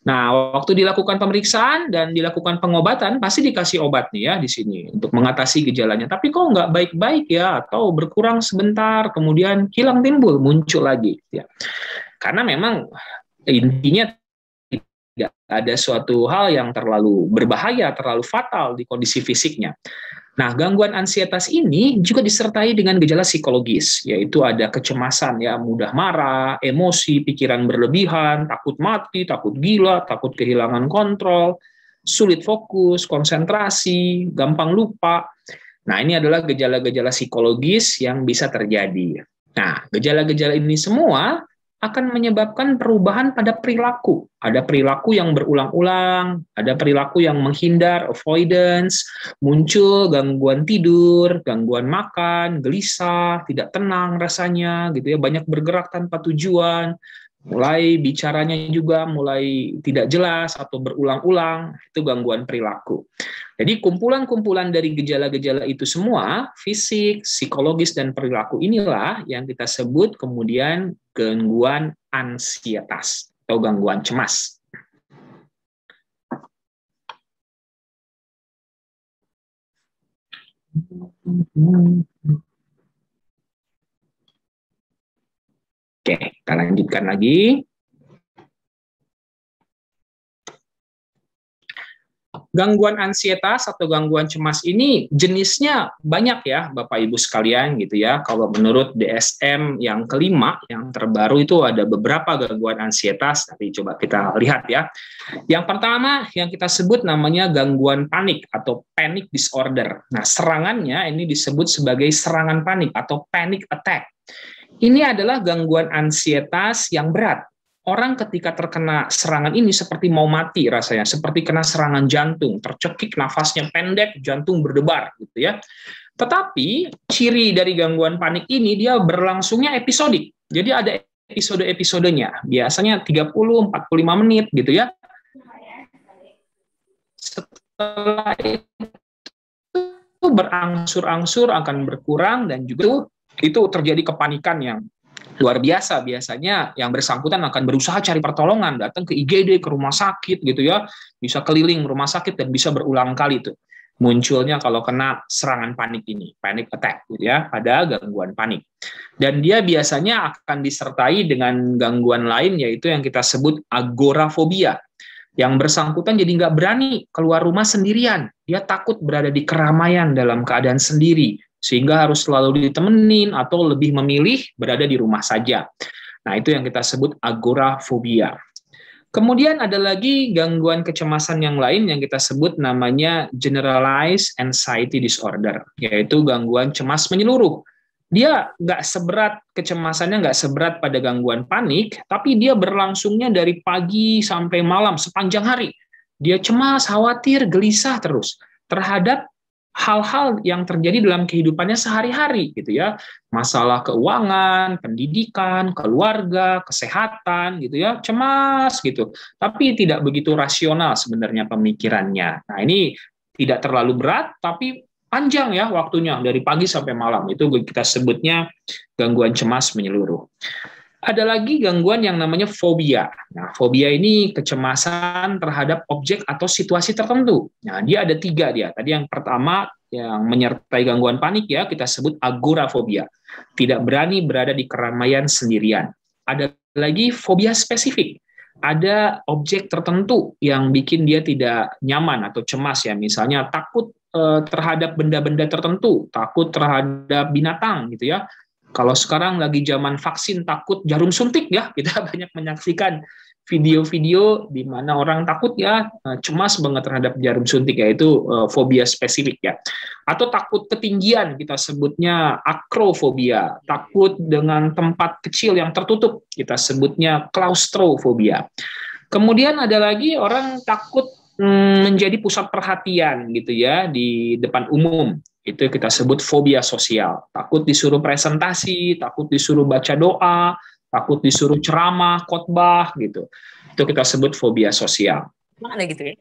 Nah, waktu dilakukan pemeriksaan dan dilakukan pengobatan, pasti dikasih obat nih ya di sini untuk mengatasi gejalanya. Tapi kok nggak baik-baik ya, atau berkurang sebentar, kemudian hilang timbul, muncul lagi. Ya. Karena memang intinya tidak ada suatu hal yang terlalu berbahaya, terlalu fatal di kondisi fisiknya. Nah, gangguan ansietas ini juga disertai dengan gejala psikologis, yaitu ada kecemasan, ya, mudah marah, emosi, pikiran berlebihan, takut mati, takut gila, takut kehilangan kontrol, sulit fokus, konsentrasi, gampang lupa. Nah, ini adalah gejala-gejala psikologis yang bisa terjadi. Nah, gejala-gejala ini semua akan menyebabkan perubahan pada perilaku. Ada perilaku yang berulang-ulang, ada perilaku yang menghindar, avoidance, muncul gangguan tidur, gangguan makan, gelisah, tidak tenang rasanya, gitu ya, banyak bergerak tanpa tujuan, mulai bicaranya juga mulai tidak jelas atau berulang-ulang, itu gangguan perilaku. Jadi kumpulan-kumpulan dari gejala-gejala itu semua, fisik, psikologis, dan perilaku inilah yang kita sebut kemudian gangguan ansietas atau gangguan cemas. Oke, kita lanjutkan lagi. Gangguan ansietas atau gangguan cemas ini jenisnya banyak ya Bapak Ibu sekalian gitu ya. Kalau menurut DSM yang kelima, yang terbaru itu ada beberapa gangguan ansietas, tapi coba kita lihat ya. Yang pertama yang kita sebut namanya gangguan panik atau panic disorder. Nah, serangannya ini disebut sebagai serangan panik atau panic attack. Ini adalah gangguan ansietas yang berat. Orang ketika terkena serangan ini seperti mau mati rasanya, seperti kena serangan jantung, tercekik, nafasnya pendek, jantung berdebar gitu ya. Tetapi ciri dari gangguan panik ini dia berlangsungnya episodik. Jadi ada episode-episodenya, biasanya 30-45 menit gitu ya. Setelah itu berangsur-angsur akan berkurang dan juga itu terjadi kepanikan yang luar biasa. Biasanya yang bersangkutan akan berusaha cari pertolongan, datang ke IGD, ke rumah sakit gitu ya, bisa keliling rumah sakit dan bisa berulang kali tuh munculnya kalau kena serangan panik ini, panic attack gitu ya, pada gangguan panik. Dan dia biasanya akan disertai dengan gangguan lain yaitu yang kita sebut agorafobia. Yang bersangkutan jadi nggak berani keluar rumah sendirian, dia takut berada di keramaian dalam keadaan sendiri, sehingga harus selalu ditemenin atau lebih memilih berada di rumah saja. Nah, itu yang kita sebut agorafobia. Kemudian ada lagi gangguan kecemasan yang lain yang kita sebut namanya generalized anxiety disorder, yaitu gangguan cemas menyeluruh. Dia nggak seberat, kecemasannya nggak seberat pada gangguan panik, tapi dia berlangsungnya dari pagi sampai malam sepanjang hari. Dia cemas, khawatir, gelisah terus terhadap hal-hal yang terjadi dalam kehidupannya sehari-hari gitu ya, masalah keuangan, pendidikan, keluarga, kesehatan gitu ya, cemas gitu, tapi tidak begitu rasional sebenarnya pemikirannya. Nah, ini tidak terlalu berat tapi panjang ya waktunya dari pagi sampai malam, itu kita sebutnya gangguan cemas menyeluruh. Ada lagi gangguan yang namanya fobia. Nah, fobia ini kecemasan terhadap objek atau situasi tertentu. Nah, dia ada 3 dia. Tadi yang pertama yang menyertai gangguan panik ya, kita sebut agorafobia. Tidak berani berada di keramaian sendirian. Ada lagi fobia spesifik. ada objek tertentu yang bikin dia tidak nyaman atau cemas ya, misalnya takut terhadap benda-benda tertentu, takut terhadap binatang gitu ya. Kalau sekarang lagi zaman vaksin takut jarum suntik ya, kita banyak menyaksikan video-video di mana orang takut ya, cemas banget terhadap jarum suntik, yaitu fobia spesifik ya. Atau takut ketinggian, kita sebutnya akrofobia. Takut dengan tempat kecil yang tertutup, kita sebutnya klaustrofobia. Kemudian ada lagi orang takut menjadi pusat perhatian gitu ya di depan umum. Itu kita sebut fobia sosial. Takut disuruh presentasi, takut disuruh baca doa, takut disuruh ceramah, khotbah gitu. Itu kita sebut fobia sosial. Ada gitu ya.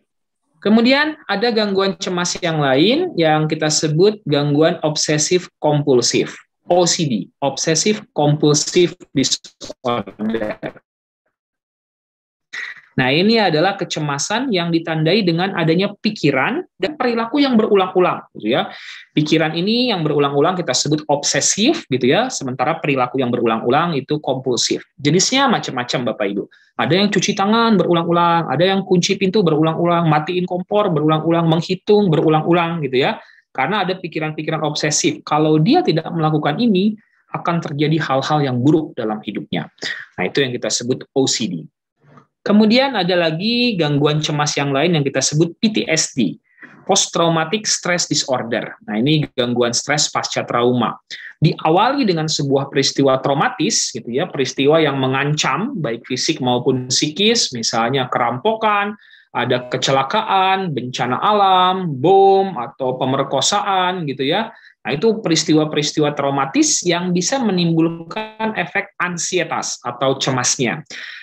Kemudian ada gangguan cemas yang lain yang kita sebut gangguan obsesif kompulsif, OCD, obsessive compulsive disorder. Nah, ini adalah kecemasan yang ditandai dengan adanya pikiran dan perilaku yang berulang-ulang, gitu ya. Pikiran ini yang berulang-ulang kita sebut obsesif, gitu ya. Sementara perilaku yang berulang-ulang itu kompulsif. Jenisnya macam-macam, Bapak Ibu. Ada yang cuci tangan berulang-ulang, ada yang kunci pintu berulang-ulang, matiin kompor berulang-ulang, menghitung berulang-ulang, gitu ya. Karena ada pikiran-pikiran obsesif. Kalau dia tidak melakukan ini, akan terjadi hal-hal yang buruk dalam hidupnya. Nah, itu yang kita sebut OCD. Kemudian ada lagi gangguan cemas yang lain yang kita sebut PTSD, Post Traumatic Stress Disorder. Nah, ini gangguan stres pasca trauma. Diawali dengan sebuah peristiwa traumatis, gitu ya, peristiwa yang mengancam baik fisik maupun psikis, misalnya kerampokan, ada kecelakaan, bencana alam, bom atau pemerkosaan, gitu ya. Nah, itu peristiwa-peristiwa traumatis yang bisa menimbulkan efek ansietas atau cemasnya.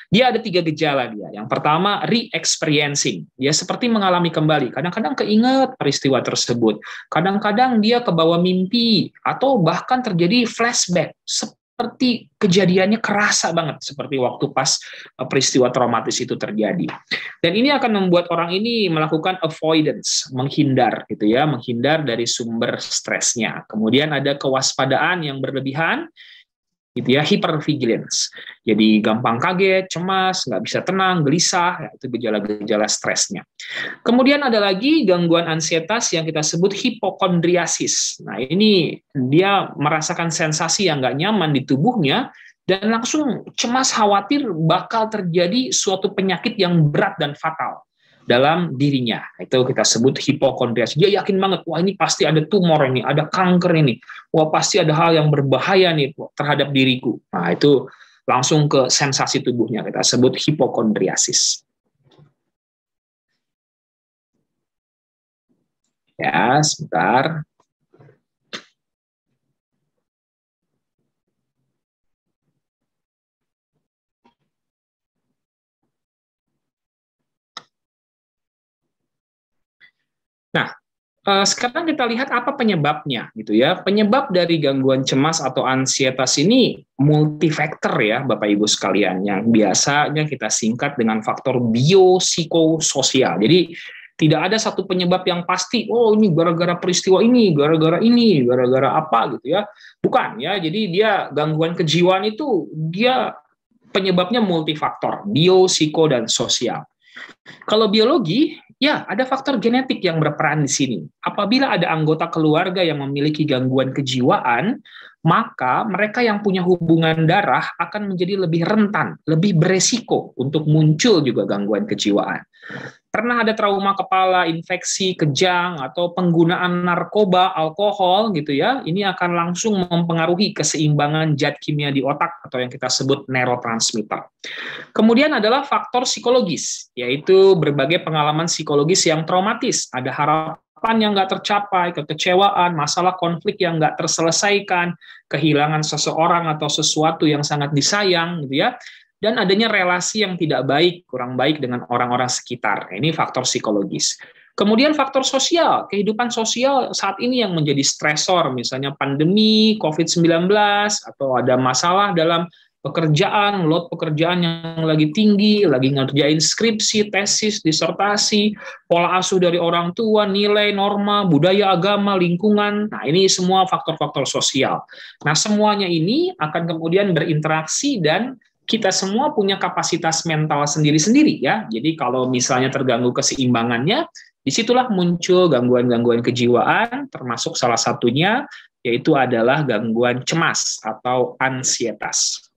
Dia ada 3 gejala dia. Yang pertama, re-experiencing. Dia seperti mengalami kembali. Kadang-kadang keinget peristiwa tersebut. Kadang-kadang dia kebawa mimpi. Atau bahkan terjadi flashback. Seperti kejadiannya kerasa banget. Seperti waktu pas peristiwa traumatis itu terjadi. Dan ini akan membuat orang ini melakukan avoidance. Menghindar gitu ya. Menghindar dari sumber stresnya. Kemudian ada kewaspadaan yang berlebihan. Gitu ya, hypervigilance. Jadi gampang kaget, cemas, nggak bisa tenang, gelisah, ya, itu gejala-gejala stresnya. Kemudian ada lagi gangguan ansietas yang kita sebut hipokondriasis. Nah, ini dia merasakan sensasi yang nggak nyaman di tubuhnya dan langsung cemas khawatir bakal terjadi suatu penyakit yang berat dan fatal dalam dirinya. Itu kita sebut hipokondriasis. Dia yakin banget, wah ini pasti ada tumor ini, ada kanker ini, wah pasti ada hal yang berbahaya nih terhadap diriku. Nah, itu langsung ke sensasi tubuhnya, kita sebut hipokondriasis. Ya, sebentar. Nah, sekarang kita lihat apa penyebabnya, gitu ya. Penyebab dari gangguan cemas atau ansietas ini multifaktor ya, Bapak Ibu sekalian, yang biasanya kita singkat dengan faktor biopsikososial. Jadi tidak ada satu penyebab yang pasti. Oh, ini gara-gara peristiwa ini, gara-gara apa gitu ya. Bukan ya. Jadi dia gangguan kejiwaan itu dia penyebabnya multifaktor, bio, psiko, dan sosial. Kalau biologi, ya, ada faktor genetik yang berperan di sini. Apabila ada anggota keluarga yang memiliki gangguan kejiwaan, maka mereka yang punya hubungan darah akan menjadi lebih rentan, lebih beresiko untuk muncul juga gangguan kejiwaan. Pernah ada trauma kepala, infeksi, kejang, atau penggunaan narkoba, alkohol, gitu ya, ini akan langsung mempengaruhi keseimbangan zat kimia di otak, atau yang kita sebut neurotransmitter. Kemudian adalah faktor psikologis, yaitu berbagai pengalaman psikologis yang traumatis, ada harapan yang nggak tercapai, kekecewaan, masalah konflik yang nggak terselesaikan, kehilangan seseorang atau sesuatu yang sangat disayang, gitu ya, dan adanya relasi yang tidak baik, kurang baik dengan orang-orang sekitar. Ini faktor psikologis. Kemudian faktor sosial, kehidupan sosial saat ini yang menjadi stresor, misalnya pandemi, COVID-19, atau ada masalah dalam pekerjaan, load pekerjaan yang lagi tinggi, lagi ngerjain skripsi, tesis, disertasi, pola asuh dari orang tua, nilai, norma, budaya, agama, lingkungan. Nah, ini semua faktor-faktor sosial. Nah, semuanya ini akan kemudian berinteraksi dan kita semua punya kapasitas mental sendiri-sendiri ya. Jadi kalau misalnya terganggu keseimbangannya, disitulah muncul gangguan-gangguan kejiwaan, termasuk salah satunya yaitu adalah gangguan cemas atau ansietas.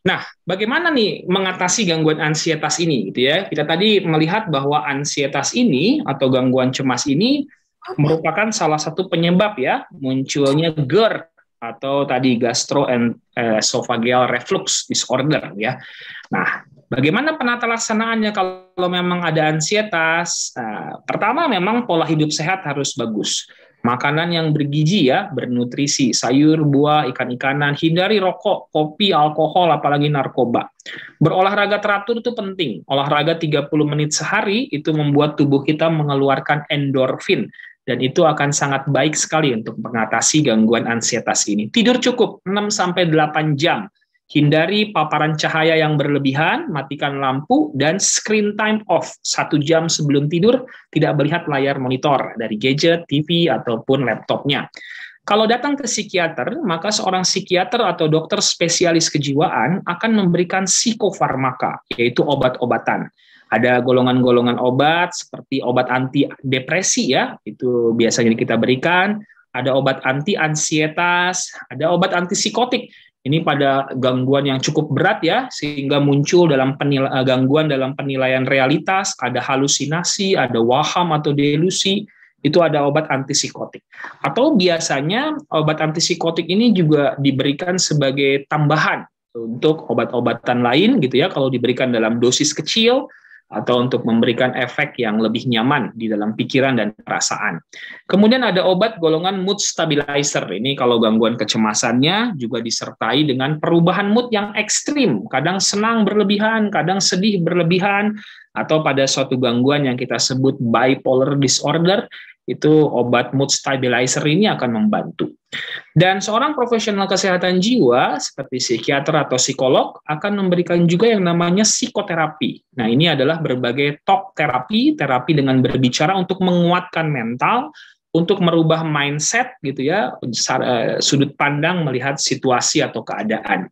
Nah, bagaimana nih mengatasi gangguan ansietas ini gitu ya? Kita tadi melihat bahwa ansietas ini atau gangguan cemas ini merupakan salah satu penyebab ya munculnya GERD atau tadi gastroesophageal reflux disorder ya. Nah, bagaimana penata laksanaannya kalau memang ada ansietas? Pertama memang pola hidup sehat harus bagus. Makanan yang bergizi ya, bernutrisi, sayur, buah, ikan-ikanan, hindari rokok, kopi, alkohol, apalagi narkoba. Berolahraga teratur itu penting. Olahraga 30 menit sehari itu membuat tubuh kita mengeluarkan endorfin. Dan itu akan sangat baik sekali untuk mengatasi gangguan ansietas ini. Tidur cukup 6-8 jam. Hindari paparan cahaya yang berlebihan, matikan lampu, dan screen time off. 1 jam sebelum tidur, tidak melihat layar monitor dari gadget, TV, ataupun laptopnya. Kalau datang ke psikiater, maka seorang psikiater atau dokter spesialis kejiwaan akan memberikan psikofarmaka, yaitu obat-obatan. Ada golongan-golongan obat seperti obat anti depresi ya, itu biasanya kita berikan. Ada obat anti ansietas, ada obat anti psikotik. Ini pada gangguan yang cukup berat ya, sehingga muncul dalam gangguan dalam penilaian realitas, ada halusinasi, ada waham atau delusi, itu ada obat antipsikotik. Atau biasanya obat antipsikotik ini juga diberikan sebagai tambahan untuk obat-obatan lain gitu ya, kalau diberikan dalam dosis kecil, atau untuk memberikan efek yang lebih nyaman di dalam pikiran dan perasaan. Kemudian ada obat golongan mood stabilizer. Ini kalau gangguan kecemasannya juga disertai dengan perubahan mood yang ekstrim, kadang senang berlebihan, kadang sedih berlebihan, atau pada suatu gangguan yang kita sebut bipolar disorder, itu obat mood stabilizer ini akan membantu. Dan seorang profesional kesehatan jiwa seperti psikiater atau psikolog akan memberikan juga yang namanya psikoterapi. Nah, ini adalah berbagai talk terapi dengan berbicara untuk menguatkan mental, untuk merubah mindset gitu ya, sudut pandang melihat situasi atau keadaan.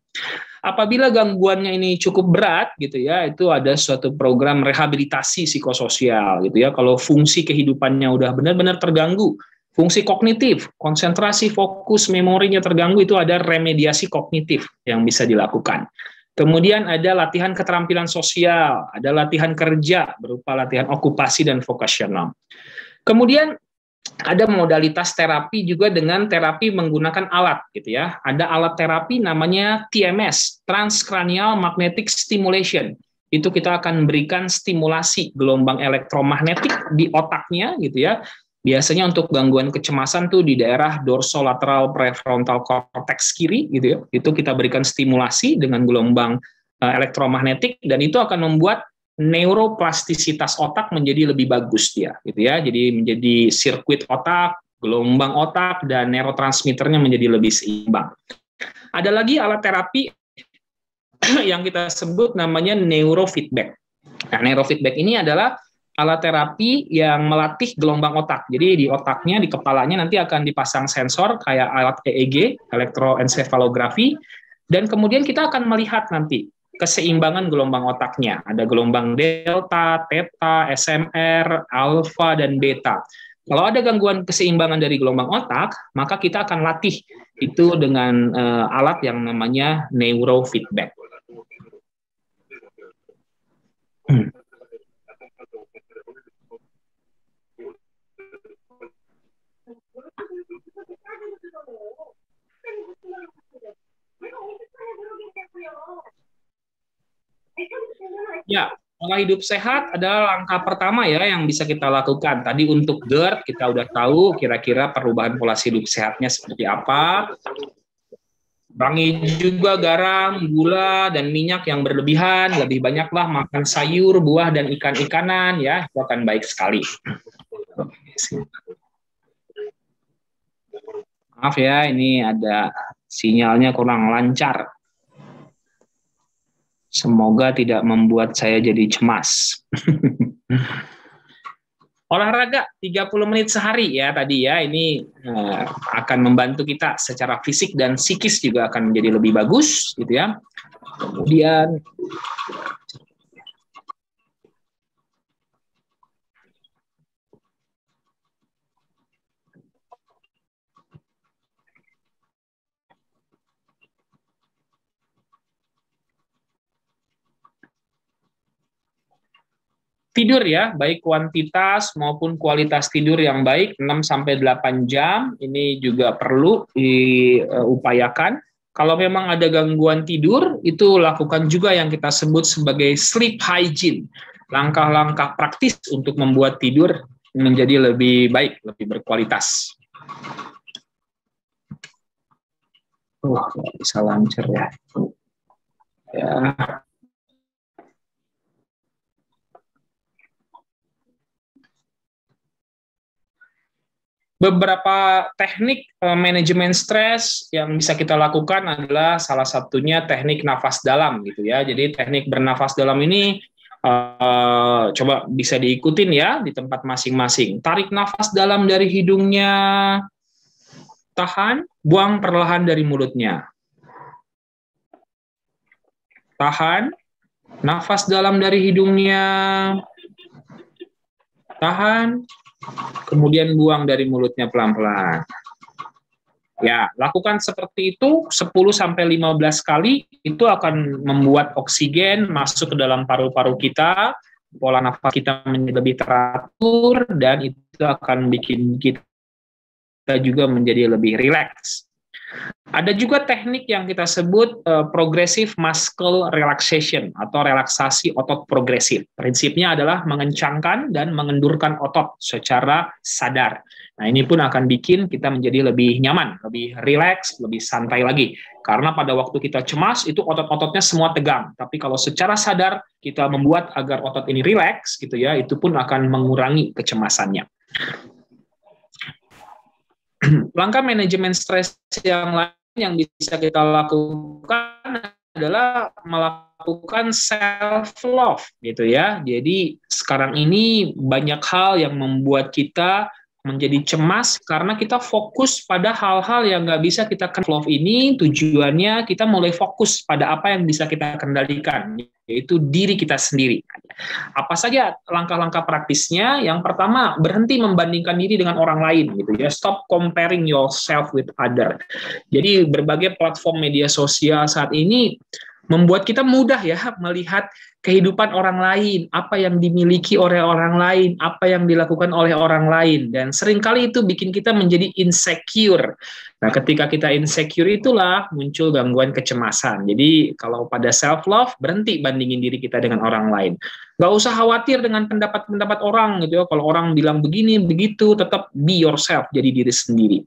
Apabila gangguannya ini cukup berat gitu ya, itu ada suatu program rehabilitasi psikososial gitu ya. Kalau fungsi kehidupannya udah benar-benar terganggu, fungsi kognitif, konsentrasi, fokus, memorinya terganggu, itu ada remediasi kognitif yang bisa dilakukan. Kemudian ada latihan keterampilan sosial, ada latihan kerja berupa latihan okupasi dan vokasional. Kemudian ada modalitas terapi juga dengan terapi menggunakan alat gitu ya. Ada alat terapi namanya TMS, Transcranial Magnetic Stimulation. Itu kita akan berikan stimulasi gelombang elektromagnetik di otaknya gitu ya. Biasanya untuk gangguan kecemasan tuh di daerah dorsolateral prefrontal cortex kiri gitu ya. Itu kita berikan stimulasi dengan gelombang elektromagnetik, dan itu akan membuat neuroplastisitas otak menjadi lebih bagus dia gitu ya. Jadi menjadi sirkuit otak, gelombang otak, dan neurotransmitternya menjadi lebih seimbang. Ada lagi alat terapi yang kita sebut namanya neurofeedback. Nah, neurofeedback ini adalah alat terapi yang melatih gelombang otak. Jadi di otaknya, di kepalanya nanti akan dipasang sensor kayak alat EEG, elektroencephalografi, dan kemudian kita akan melihat nanti keseimbangan gelombang otaknya. Ada gelombang delta, theta, SMR, alfa, dan beta. Kalau ada gangguan keseimbangan dari gelombang otak, maka kita akan latih itu dengan alat yang namanya neurofeedback. Ya, pola hidup sehat adalah langkah pertama ya yang bisa kita lakukan. Tadi untuk GERD kita udah tahu kira-kira perubahan pola hidup sehatnya seperti apa. Kurangi juga garam, gula, dan minyak yang berlebihan. Lebih banyaklah makan sayur, buah, dan ikan-ikanan ya, itu akan baik sekali. Maaf ya, ini ada sinyalnya kurang lancar. Semoga tidak membuat saya jadi cemas. Olahraga 30 menit sehari ya tadi ya, ini akan membantu kita secara fisik dan psikis juga akan menjadi lebih bagus gitu ya. Kemudian tidur ya, baik kuantitas maupun kualitas tidur yang baik, 6-8 jam, ini juga perlu diupayakan. Kalau memang ada gangguan tidur, itu lakukan juga yang kita sebut sebagai sleep hygiene. Langkah-langkah praktis untuk membuat tidur menjadi lebih baik, lebih berkualitas. Bisa lancar ya. Ya. Beberapa teknik manajemen stres yang bisa kita lakukan adalah salah satunya teknik nafas dalam gitu ya. Jadi teknik bernafas dalam ini coba bisa diikutin ya di tempat masing-masing. Tarik nafas dalam dari hidungnya, tahan, buang perlahan dari mulutnya. Tahan, nafas dalam dari hidungnya, tahan, kemudian buang dari mulutnya pelan-pelan. Ya, lakukan seperti itu 10-15 kali, itu akan membuat oksigen masuk ke dalam paru-paru kita, pola nafas kita menjadi lebih teratur, dan itu akan bikin kita juga menjadi lebih rileks. Ada juga teknik yang kita sebut progressive muscle relaxation atau relaksasi otot progresif. Prinsipnya adalah mengencangkan dan mengendurkan otot secara sadar. Nah, ini pun akan bikin kita menjadi lebih nyaman, lebih rileks, lebih santai lagi. Karena pada waktu kita cemas, itu otot-ototnya semua tegang. Tapi kalau secara sadar kita membuat agar otot ini rileks, gitu ya, itu pun akan mengurangi kecemasannya. Langkah manajemen stres yang lain yang bisa kita lakukan adalah melakukan self love gitu ya. Jadi sekarang ini banyak hal yang membuat kita menjadi cemas karena kita fokus pada hal-hal yang nggak bisa kita kendalikan. Love ini tujuannya kita mulai fokus pada apa yang bisa kita kendalikan, yaitu diri kita sendiri. Apa saja langkah-langkah praktisnya? Yang pertama, berhenti membandingkan diri dengan orang lain gitu ya. Stop comparing yourself with other. Jadi berbagai platform media sosial saat ini membuat kita mudah ya melihat kehidupan orang lain, apa yang dimiliki oleh orang lain, apa yang dilakukan oleh orang lain, dan seringkali itu bikin kita menjadi insecure. Nah, ketika kita insecure itulah muncul gangguan kecemasan. Jadi kalau pada self love, berhenti bandingin diri kita dengan orang lain. Nggak usah khawatir dengan pendapat-pendapat orang gitu ya. Kalau orang bilang begini, begitu, tetap be yourself, jadi diri sendiri.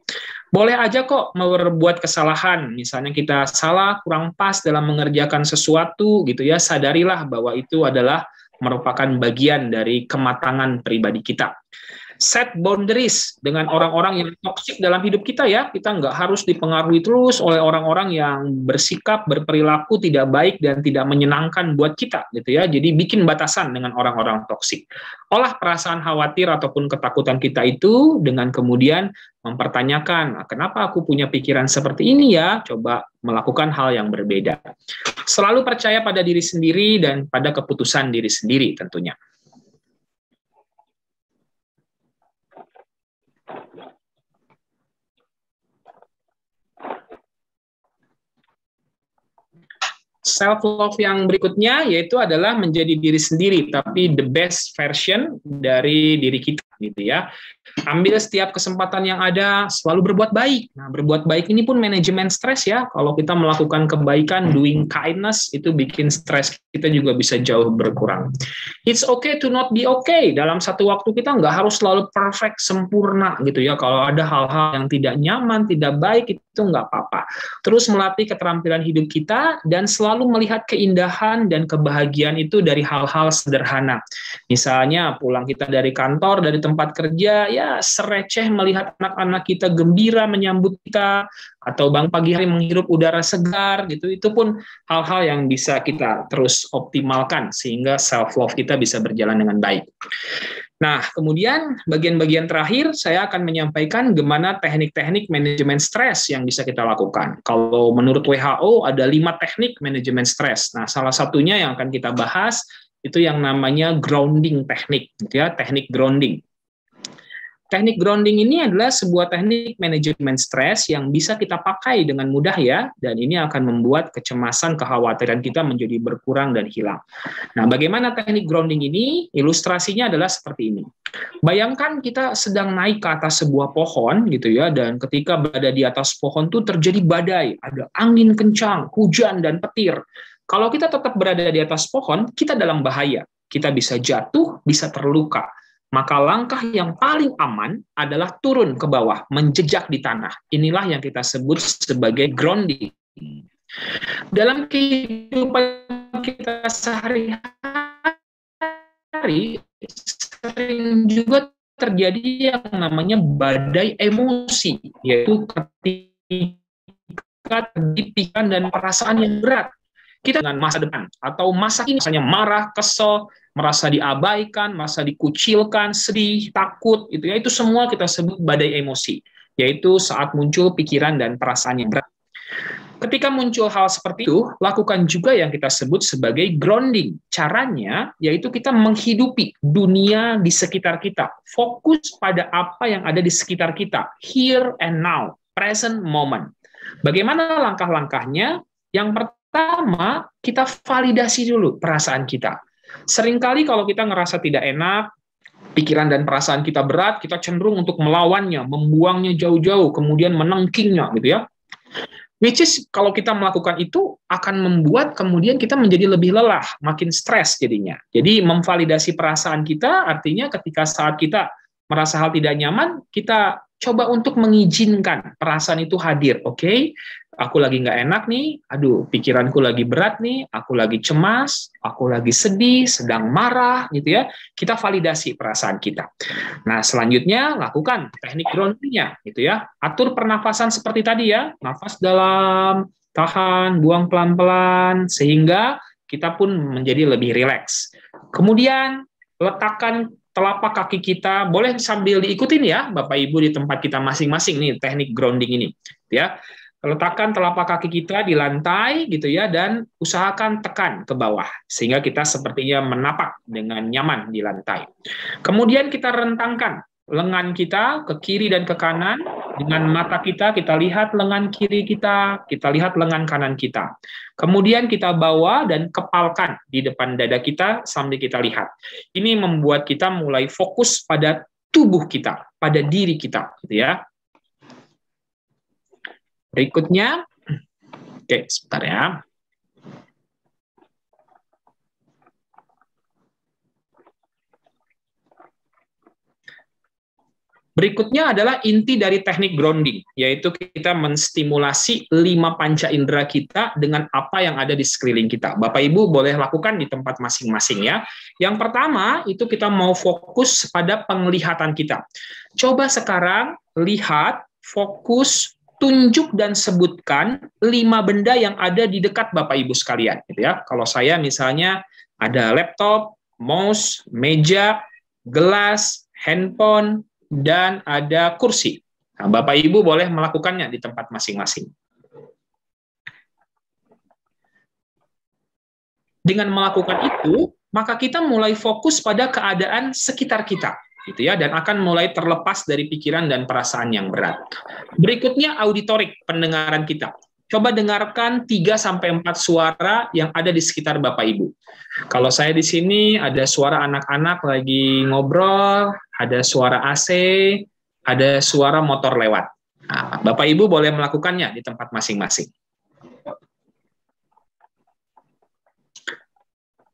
Boleh aja kok membuat kesalahan, misalnya kita salah, kurang pas dalam mengerjakan sesuatu gitu ya, sadarilah bahwa itu adalah merupakan bagian dari kematangan pribadi kita. Set boundaries dengan orang-orang yang toksik dalam hidup kita ya, kita nggak harus dipengaruhi terus oleh orang-orang yang bersikap, berperilaku tidak baik dan tidak menyenangkan buat kita gitu ya, jadi bikin batasan dengan orang-orang toksik. Olah perasaan khawatir ataupun ketakutan kita itu dengan kemudian mempertanyakan, kenapa aku punya pikiran seperti ini ya, coba melakukan hal yang berbeda. Selalu percaya pada diri sendiri dan pada keputusan diri sendiri tentunya. Self love yang berikutnya yaitu adalah menjadi diri sendiri, tapi the best version dari diri kita gitu ya. Ambil setiap kesempatan yang ada, selalu berbuat baik. Nah, berbuat baik ini pun manajemen stres ya. Kalau kita melakukan kebaikan, doing kindness, itu bikin stres kita juga bisa jauh berkurang. It's okay to not be okay. Dalam satu waktu kita nggak harus selalu perfect, sempurna gitu ya. Kalau ada hal-hal yang tidak nyaman, tidak baik, itu nggak apa-apa. Terus melatih keterampilan hidup kita dan selalu melihat keindahan dan kebahagiaan itu dari hal-hal sederhana. Misalnya pulang kita dari kantor, dari tempat kerja, ya sereceh melihat anak-anak kita gembira menyambut kita, atau pagi hari menghirup udara segar, gitu. Itu pun hal-hal yang bisa kita terus optimalkan sehingga self love kita bisa berjalan dengan baik. Nah, kemudian bagian-bagian terakhir saya akan menyampaikan gimana teknik-teknik manajemen stres yang bisa kita lakukan. Kalau menurut WHO ada 5 teknik manajemen stres. Nah, salah satunya yang akan kita bahas itu yang namanya grounding teknik, gitu ya, teknik grounding. Teknik grounding ini adalah sebuah teknik manajemen stres yang bisa kita pakai dengan mudah ya, dan ini akan membuat kecemasan, kekhawatiran kita menjadi berkurang dan hilang. Nah, bagaimana teknik grounding ini? Ilustrasinya adalah seperti ini. Bayangkan kita sedang naik ke atas sebuah pohon gitu ya, dan ketika berada di atas pohon itu terjadi badai, ada angin kencang, hujan dan petir. Kalau kita tetap berada di atas pohon, kita dalam bahaya. Kita bisa jatuh, bisa terluka. Maka langkah yang paling aman adalah turun ke bawah, menjejak di tanah. Inilah yang kita sebut sebagai grounding. Dalam kehidupan kita sehari-hari, sering juga terjadi yang namanya badai emosi, yaitu ketika pikiran dan perasaan yang berat. Kita dengan masa depan atau masa ini misalnya marah, kesel, merasa diabaikan, merasa dikucilkan, sedih, takut, itu semua kita sebut badai emosi, yaitu saat muncul pikiran dan perasaan yang berat. Ketika muncul hal seperti itu, lakukan juga yang kita sebut sebagai grounding. Caranya yaitu kita menghidupi dunia di sekitar kita, fokus pada apa yang ada di sekitar kita, here and now, present moment. Bagaimana langkah-langkahnya? Yang pertama, kita validasi dulu perasaan kita. Seringkali kalau kita ngerasa tidak enak, pikiran dan perasaan kita berat, kita cenderung untuk melawannya, membuangnya jauh-jauh, kemudian menengkingnya, gitu ya. Which is, kalau kita melakukan itu, akan membuat kemudian kita menjadi lebih lelah, makin stres jadinya. Jadi, memvalidasi perasaan kita, artinya ketika saat kita merasa hal tidak nyaman, kita coba untuk mengizinkan perasaan itu hadir, oke? Aku lagi nggak enak nih, aduh pikiranku lagi berat nih, aku lagi cemas, aku lagi sedih, sedang marah, gitu ya. Kita validasi perasaan kita. Nah, selanjutnya lakukan teknik grounding-nya, gitu ya. Atur pernafasan seperti tadi ya, nafas dalam, tahan, buang pelan-pelan, sehingga kita pun menjadi lebih rileks. Kemudian letakkan telapak kaki kita, boleh sambil diikutin ya, Bapak Ibu di tempat kita masing-masing nih teknik grounding ini, ya. Letakkan telapak kaki kita di lantai gitu ya, dan usahakan tekan ke bawah sehingga kita sepertinya menapak dengan nyaman di lantai. Kemudian kita rentangkan lengan kita ke kiri dan ke kanan. Dengan mata kita lihat lengan kiri kita lihat lengan kanan kita. Kemudian kita bawa dan kepalkan di depan dada kita sambil kita lihat. Ini membuat kita mulai fokus pada tubuh kita, pada diri kita gitu ya. Berikutnya, oke, sebentar ya. Berikutnya adalah inti dari teknik grounding, yaitu kita menstimulasi 5 panca indera kita dengan apa yang ada di sekeliling kita. Bapak Ibu boleh lakukan di tempat masing-masing ya. Yang pertama, itu kita mau fokus pada penglihatan kita. Coba sekarang lihat, fokus, tunjuk dan sebutkan 5 benda yang ada di dekat Bapak Ibu sekalian, gitu ya. Kalau saya misalnya ada laptop, mouse, meja, gelas, handphone, dan ada kursi. Nah, Bapak Ibu boleh melakukannya di tempat masing-masing. Dengan melakukan itu, maka kita mulai fokus pada keadaan sekitar kita, gitu ya, dan akan mulai terlepas dari pikiran dan perasaan yang berat. Berikutnya auditorik, pendengaran kita. Coba dengarkan 3-4 suara yang ada di sekitar Bapak Ibu. Kalau saya di sini ada suara anak-anak lagi ngobrol, ada suara AC, ada suara motor lewat. Nah, Bapak Ibu boleh melakukannya di tempat masing-masing.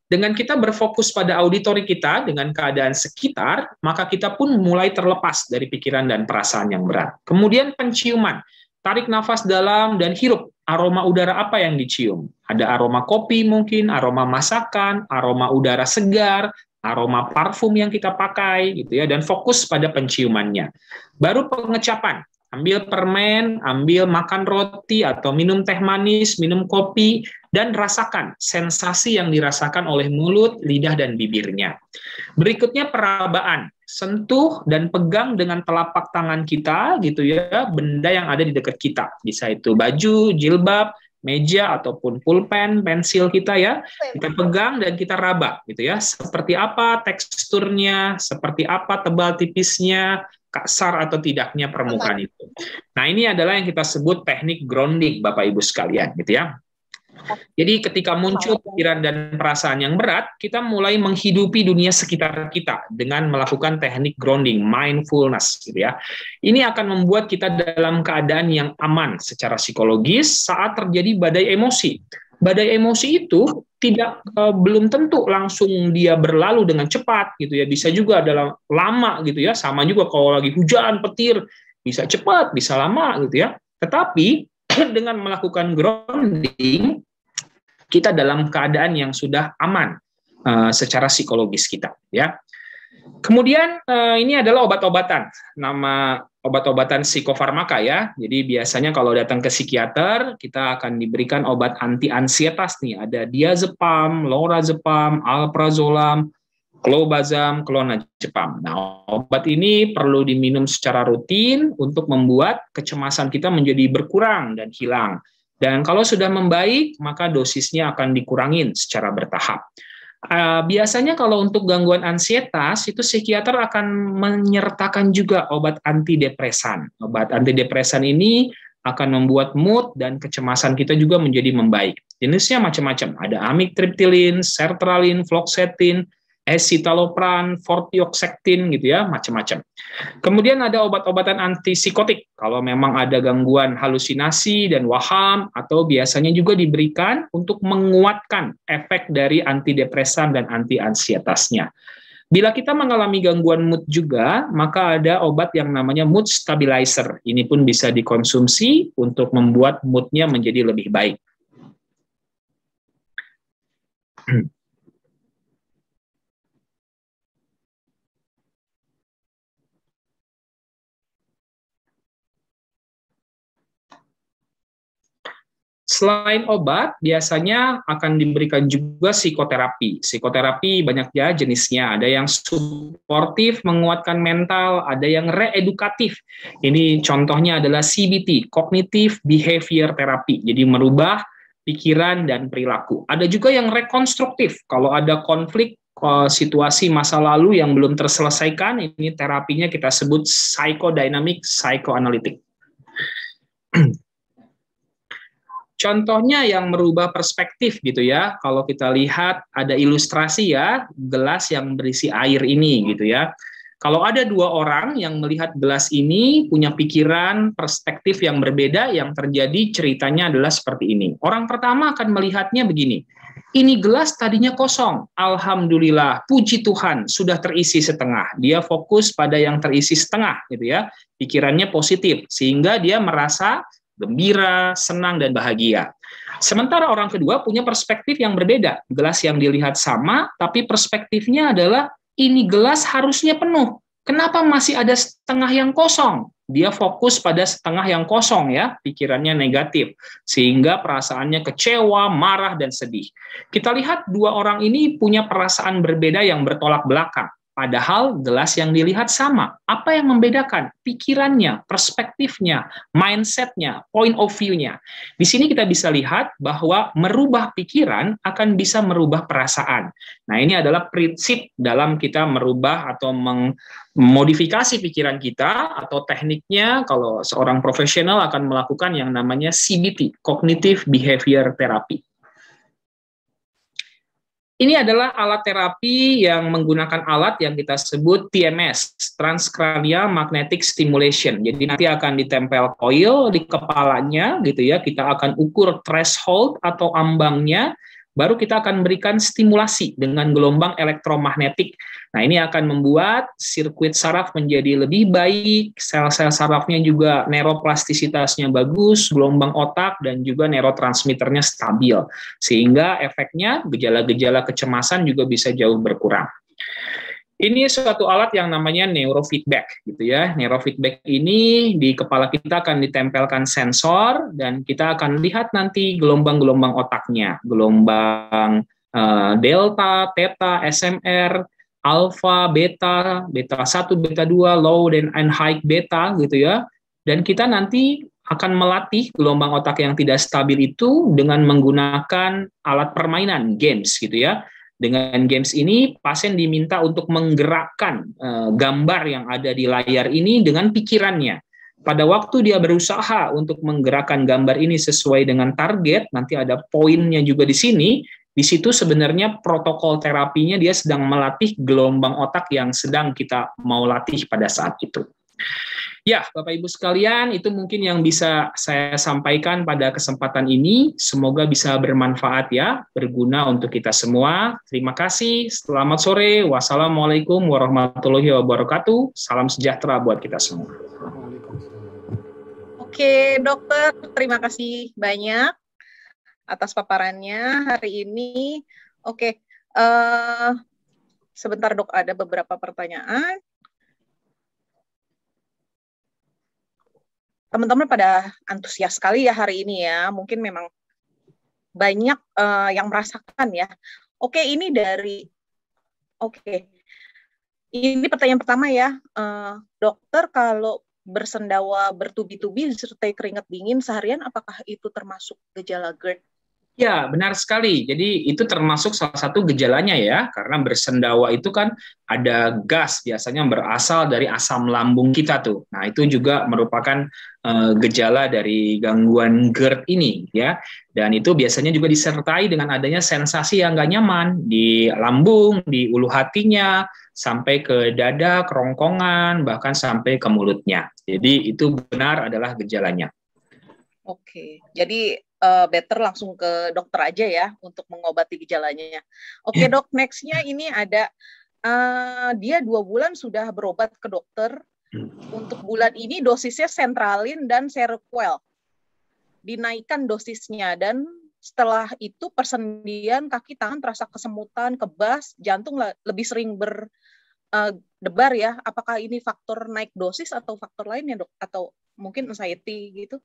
Dengan kita berfokus pada auditori kita dengan keadaan sekitar, maka kita pun mulai terlepas dari pikiran dan perasaan yang berat. Kemudian penciuman. Tarik nafas dalam dan hirup. Aroma udara apa yang dicium? Ada aroma kopi mungkin, aroma masakan, aroma udara segar, aroma parfum yang kita pakai gitu ya, dan fokus pada penciumannya. Baru pengecapan, ambil permen, ambil makan roti atau minum teh manis, minum kopi, dan rasakan sensasi yang dirasakan oleh mulut, lidah, dan bibirnya. Berikutnya perabaan, sentuh dan pegang dengan telapak tangan kita gitu ya, benda yang ada di dekat kita. Bisa itu baju, jilbab, meja ataupun pulpen, pensil kita ya, kita pegang dan kita raba gitu ya. Seperti apa teksturnya, seperti apa tebal tipisnya, kasar atau tidaknya permukaan itu. Nah, ini adalah yang kita sebut teknik grounding, Bapak Ibu sekalian gitu ya. Jadi ketika muncul pikiran dan perasaan yang berat, kita mulai menghidupi dunia sekitar kita dengan melakukan teknik grounding, mindfulness gitu ya. Ini akan membuat kita dalam keadaan yang aman secara psikologis saat terjadi badai emosi. Badai emosi itu belum tentu langsung dia berlalu dengan cepat gitu ya. Bisa juga dalam lama gitu ya. Sama juga kalau lagi hujan, petir, bisa cepat, bisa lama gitu ya. Tetapi dengan melakukan grounding, kita dalam keadaan yang sudah aman secara psikologis kita ya. Kemudian ini adalah obat-obatan, nama obat-obatan psikofarmaka ya. Jadi biasanya kalau datang ke psikiater, kita akan diberikan obat anti-ansietas nih. Ada diazepam, lorazepam, alprazolam, clobazam, clonazepam. Nah, obat ini perlu diminum secara rutin untuk membuat kecemasan kita menjadi berkurang dan hilang. Dan kalau sudah membaik, maka dosisnya akan dikurangin secara bertahap. Biasanya kalau untuk gangguan ansietas, itu psikiater akan menyertakan juga obat antidepresan. Obat antidepresan ini akan membuat mood dan kecemasan kita juga menjadi membaik. Jenisnya macam-macam. Ada amitriptilin, sertralin, fluoxetine, escitalopram, vortioxetine gitu ya, macam-macam. Kemudian ada obat-obatan antipsikotik kalau memang ada gangguan halusinasi dan waham, atau biasanya juga diberikan untuk menguatkan efek dari antidepresan dan anti-ansietasnya. Bila kita mengalami gangguan mood juga, maka ada obat yang namanya mood stabilizer. Ini pun bisa dikonsumsi untuk membuat moodnya menjadi lebih baik. Selain obat, biasanya akan diberikan juga psikoterapi. Psikoterapi banyak ya jenisnya. Ada yang suportif, menguatkan mental, ada yang reedukatif. Ini contohnya adalah CBT, Cognitive Behavior Therapy. Jadi merubah pikiran dan perilaku. Ada juga yang rekonstruktif. Kalau ada konflik, situasi masa lalu yang belum terselesaikan, ini terapinya kita sebut psychodynamic, psychoanalytic. Contohnya yang merubah perspektif gitu ya. Kalau kita lihat ada ilustrasi ya, gelas yang berisi air ini gitu ya. Kalau ada dua orang yang melihat gelas ini punya pikiran, perspektif yang berbeda, yang terjadi ceritanya adalah seperti ini. Orang pertama akan melihatnya begini. Ini gelas tadinya kosong. Alhamdulillah, puji Tuhan, sudah terisi setengah. Dia fokus pada yang terisi setengah gitu ya. Pikirannya positif sehingga dia merasa gembira, senang, dan bahagia. Sementara orang kedua punya perspektif yang berbeda. Gelas yang dilihat sama, tapi perspektifnya adalah ini gelas harusnya penuh. Kenapa masih ada setengah yang kosong? Dia fokus pada setengah yang kosong ya, pikirannya negatif. Sehingga perasaannya kecewa, marah, dan sedih. Kita lihat dua orang ini punya perasaan berbeda yang bertolak belakang. Padahal gelas yang dilihat sama. Apa yang membedakan? Pikirannya, perspektifnya, mindsetnya, point of view-nya. Di sini kita bisa lihat bahwa merubah pikiran akan bisa merubah perasaan. Nah, ini adalah prinsip dalam kita merubah atau memodifikasi pikiran kita, atau tekniknya kalau seorang profesional akan melakukan yang namanya CBT, Cognitive Behavior Therapy. Ini adalah alat terapi yang menggunakan alat yang kita sebut TMS, Transcranial Magnetic Stimulation. Jadi nanti akan ditempel coil di kepalanya gitu ya. Kita akan ukur threshold atau ambangnya, baru kita akan berikan stimulasi dengan gelombang elektromagnetik. Nah, ini akan membuat sirkuit saraf menjadi lebih baik, sel-sel sarafnya juga neuroplastisitasnya bagus, gelombang otak dan juga neurotransmitternya stabil. Sehingga efeknya gejala-gejala kecemasan juga bisa jauh berkurang. Ini suatu alat yang namanya neurofeedback gitu ya. Neurofeedback ini di kepala kita akan ditempelkan sensor dan kita akan lihat nanti gelombang-gelombang otaknya, gelombang delta, theta, SMR, alpha, beta, beta 1, beta 2, low dan high beta gitu ya. Dan kita nanti akan melatih gelombang otak yang tidak stabil itu dengan menggunakan alat permainan games gitu ya. Dengan games ini, pasien diminta untuk menggerakkan gambar yang ada di layar ini dengan pikirannya. Pada waktu dia berusaha untuk menggerakkan gambar ini sesuai dengan target, nanti ada poinnya juga di sini. Di situ sebenarnya protokol terapinya dia sedang melatih gelombang otak yang sedang kita mau latih pada saat itu. Ya, Bapak Ibu sekalian, itu mungkin yang bisa saya sampaikan pada kesempatan ini. Semoga bisa bermanfaat ya, berguna untuk kita semua. Terima kasih, selamat sore. Wassalamualaikum warahmatullahi wabarakatuh. Salam sejahtera buat kita semua. Oke, dokter, terima kasih banyak atas paparannya hari ini. Oke, sebentar dok, ada beberapa pertanyaan. Teman-teman pada antusias sekali ya hari ini ya. Mungkin memang banyak yang merasakan ya. Oke, ini ini pertanyaan pertama ya. Dokter, kalau bersendawa bertubi-tubi disertai keringat dingin seharian, apakah itu termasuk gejala GERD? Ya, benar sekali. Jadi itu termasuk salah satu gejalanya ya, karena bersendawa itu kan ada gas biasanya berasal dari asam lambung kita tuh. Nah, itu juga merupakan gejala dari gangguan GERD ini ya. Dan itu biasanya juga disertai dengan adanya sensasi yang nggak nyaman di lambung, di ulu hatinya, sampai ke dada, kerongkongan, bahkan sampai ke mulutnya. Jadi itu benar adalah gejalanya. Oke, jadi better langsung ke dokter aja ya untuk mengobati gejalanya. Oke dok, nextnya ini ada dia 2 bulan sudah berobat ke dokter. Untuk bulan ini dosisnya sentralin dan Seroquel. Dinaikkan dosisnya dan setelah itu persendian kaki tangan terasa kesemutan, kebas, jantung lebih sering berdebar ya. Apakah ini faktor naik dosis atau faktor lainnya dok? Atau mungkin anxiety gitu?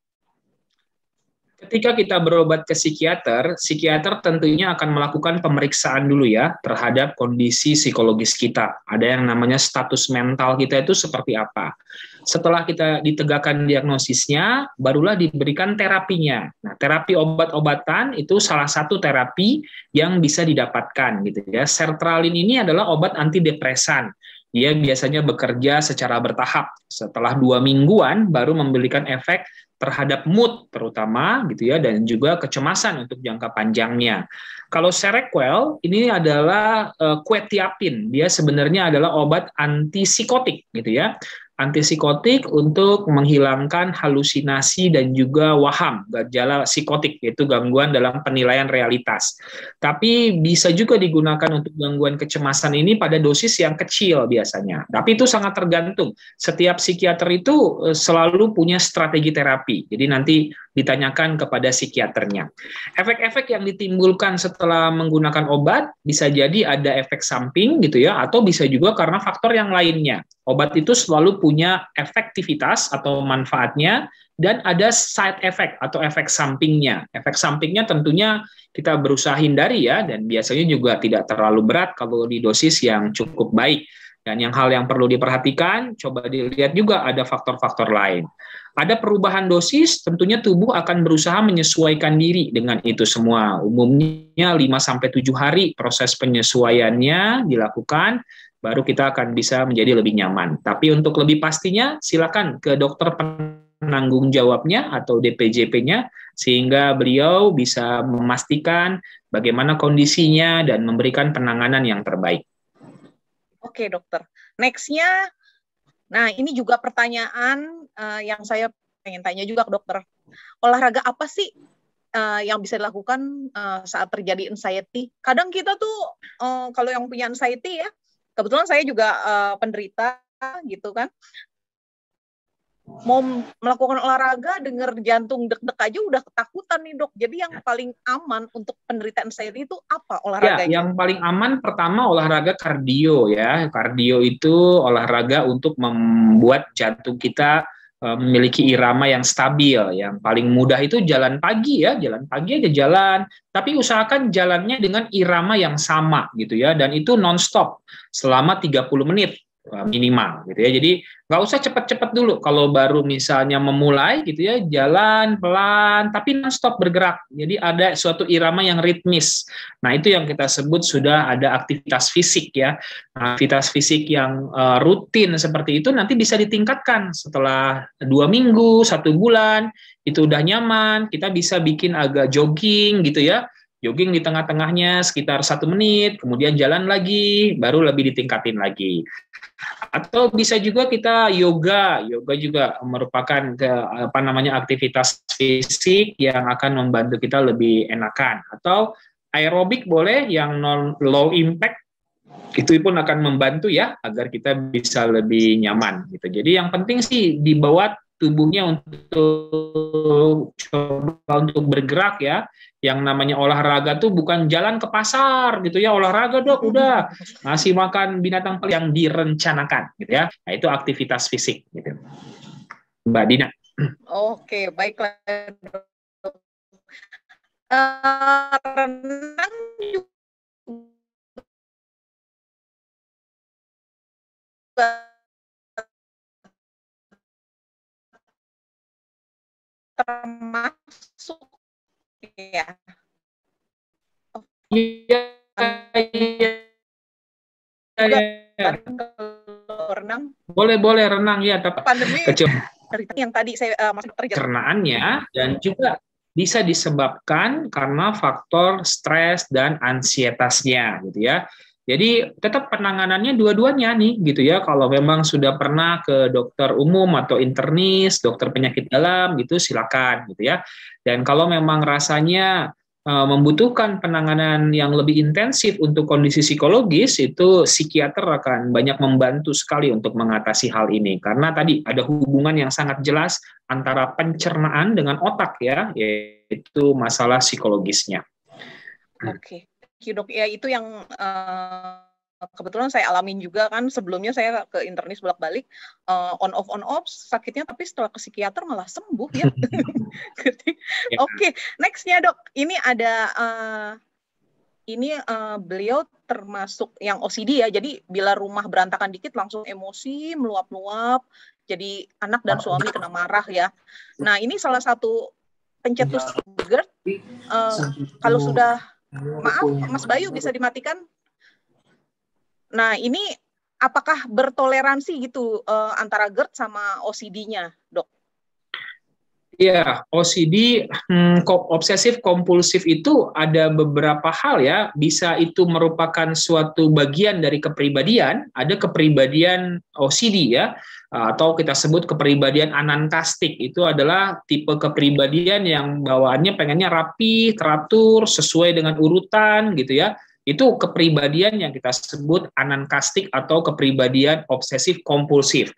Ketika kita berobat ke psikiater, psikiater tentunya akan melakukan pemeriksaan dulu ya terhadap kondisi psikologis kita. Ada yang namanya status mental kita itu seperti apa. Setelah kita ditegakkan diagnosisnya, barulah diberikan terapinya. Nah, terapi obat-obatan itu salah satu terapi yang bisa didapatkan gitu ya. Sertralin ini adalah obat antidepresan. Dia biasanya bekerja secara bertahap. Setelah 2 mingguan baru memberikan efek terhadap mood terutama gitu ya, dan juga kecemasan untuk jangka panjangnya. Kalau Seroquel ini adalah quetiapin, dia sebenarnya adalah obat antipsikotik gitu ya. Antipsikotik untuk menghilangkan halusinasi dan juga waham, gejala psikotik, yaitu gangguan dalam penilaian realitas. Tapi bisa juga digunakan untuk gangguan kecemasan ini pada dosis yang kecil biasanya. Tapi itu sangat tergantung. Setiap psikiater itu selalu punya strategi terapi. Jadi nanti ditanyakan kepada psikiaternya. Efek-efek yang ditimbulkan setelah menggunakan obat bisa jadi ada efek samping gitu ya, atau bisa juga karena faktor yang lainnya. Obat itu selalu punya efektivitas atau manfaatnya dan ada side effect atau efek sampingnya. Efek sampingnya tentunya kita berusaha hindari ya, dan biasanya juga tidak terlalu berat kalau di dosis yang cukup baik. Dan hal yang perlu diperhatikan, coba dilihat juga ada faktor-faktor lain. Ada perubahan dosis, tentunya tubuh akan berusaha menyesuaikan diri dengan itu semua. Umumnya 5-7 hari proses penyesuaiannya dilakukan, baru kita akan bisa menjadi lebih nyaman. Tapi untuk lebih pastinya, silakan ke dokter penanggung jawabnya atau DPJP-nya, sehingga beliau bisa memastikan bagaimana kondisinya dan memberikan penanganan yang terbaik. Oke dokter, nextnya, nah ini juga pertanyaan yang saya pengen tanya juga ke dokter. Olahraga apa sih yang bisa dilakukan saat terjadi anxiety? Kadang kita tuh kalau yang punya anxiety ya, kebetulan saya juga penderita gitu kan. mau melakukan olahraga, denger jantung deg-deg aja udah ketakutan nih dok. Jadi yang paling aman untuk penderita anxiety itu apa Ya, olahraganya? yang paling aman pertama olahraga kardio ya. Kardio itu olahraga untuk membuat jantung kita memiliki irama yang stabil. Yang paling mudah itu jalan pagi ya, jalan pagi aja jalan. Tapi usahakan jalannya dengan irama yang sama gitu ya. Dan itu non-stop selama 30 menit minimal gitu ya. Jadi nggak usah cepat-cepat dulu. Kalau baru misalnya memulai gitu ya, jalan pelan tapi non-stop bergerak. Jadi ada suatu irama yang ritmis. Nah, itu yang kita sebut sudah ada aktivitas fisik ya. Nah, aktivitas fisik yang rutin seperti itu nanti bisa ditingkatkan setelah 2 minggu, 1 bulan, itu udah nyaman, kita bisa bikin agak jogging gitu ya. Jogging di tengah-tengahnya sekitar 1 menit, kemudian jalan lagi, baru lebih ditingkatin lagi. Atau bisa juga kita yoga. Yoga juga merupakan aktivitas fisik yang akan membantu kita lebih enakan. Atau aerobik boleh yang low impact, itu pun akan membantu ya agar kita bisa lebih nyaman gitu. Jadi yang penting sih dibawa tubuhnya untuk coba untuk bergerak ya. Yang namanya olahraga tuh bukan jalan ke pasar gitu ya, olahraga dok udah ngasih makan binatang yang direncanakan gitu ya. Nah, itu aktivitas fisik gitu. Mbak Dina. Oke, baiklah dok. Renang juga termasuk ya. Iya, Renang. Boleh renang ya, tapi pandemi yang tadi saya masih terjadi. Pencernaannya dan juga bisa disebabkan karena faktor stres dan ansietasnya gitu ya. Jadi tetap penanganannya dua-duanya nih gitu ya. Kalau memang sudah pernah ke dokter umum atau internis, dokter penyakit dalam gitu silakan gitu ya. Dan kalau memang rasanya membutuhkan penanganan yang lebih intensif untuk kondisi psikologis, itu psikiater akan banyak membantu sekali untuk mengatasi hal ini. Karena tadi ada hubungan yang sangat jelas antara pencernaan dengan otak ya, yaitu masalah psikologisnya. Oke, dok. Ya itu yang kebetulan saya alamin juga kan. Sebelumnya saya ke internis bolak-balik, on off sakitnya, tapi setelah ke psikiater malah sembuh ya. Oke, nextnya dok, ini ada beliau termasuk yang OCD ya. Jadi bila rumah berantakan dikit langsung emosi meluap-luap. Jadi anak dan suami kena marah ya. Nah ini salah satu pencetus GERD. Kalau sudah, maaf Mas Bayu bisa dimatikan. Nah ini apakah bertoleransi gitu antara GERD sama OCD-nya, dok? Iya, OCD, obsesif kompulsif itu ada beberapa hal ya. Bisa itu merupakan suatu bagian dari kepribadian. Ada kepribadian OCD ya, atau kita sebut kepribadian anantastik. Itu adalah tipe kepribadian yang bawaannya pengennya rapi, teratur, sesuai dengan urutan gitu ya. Itu kepribadian yang kita sebut anankastik atau kepribadian obsesif kompulsif.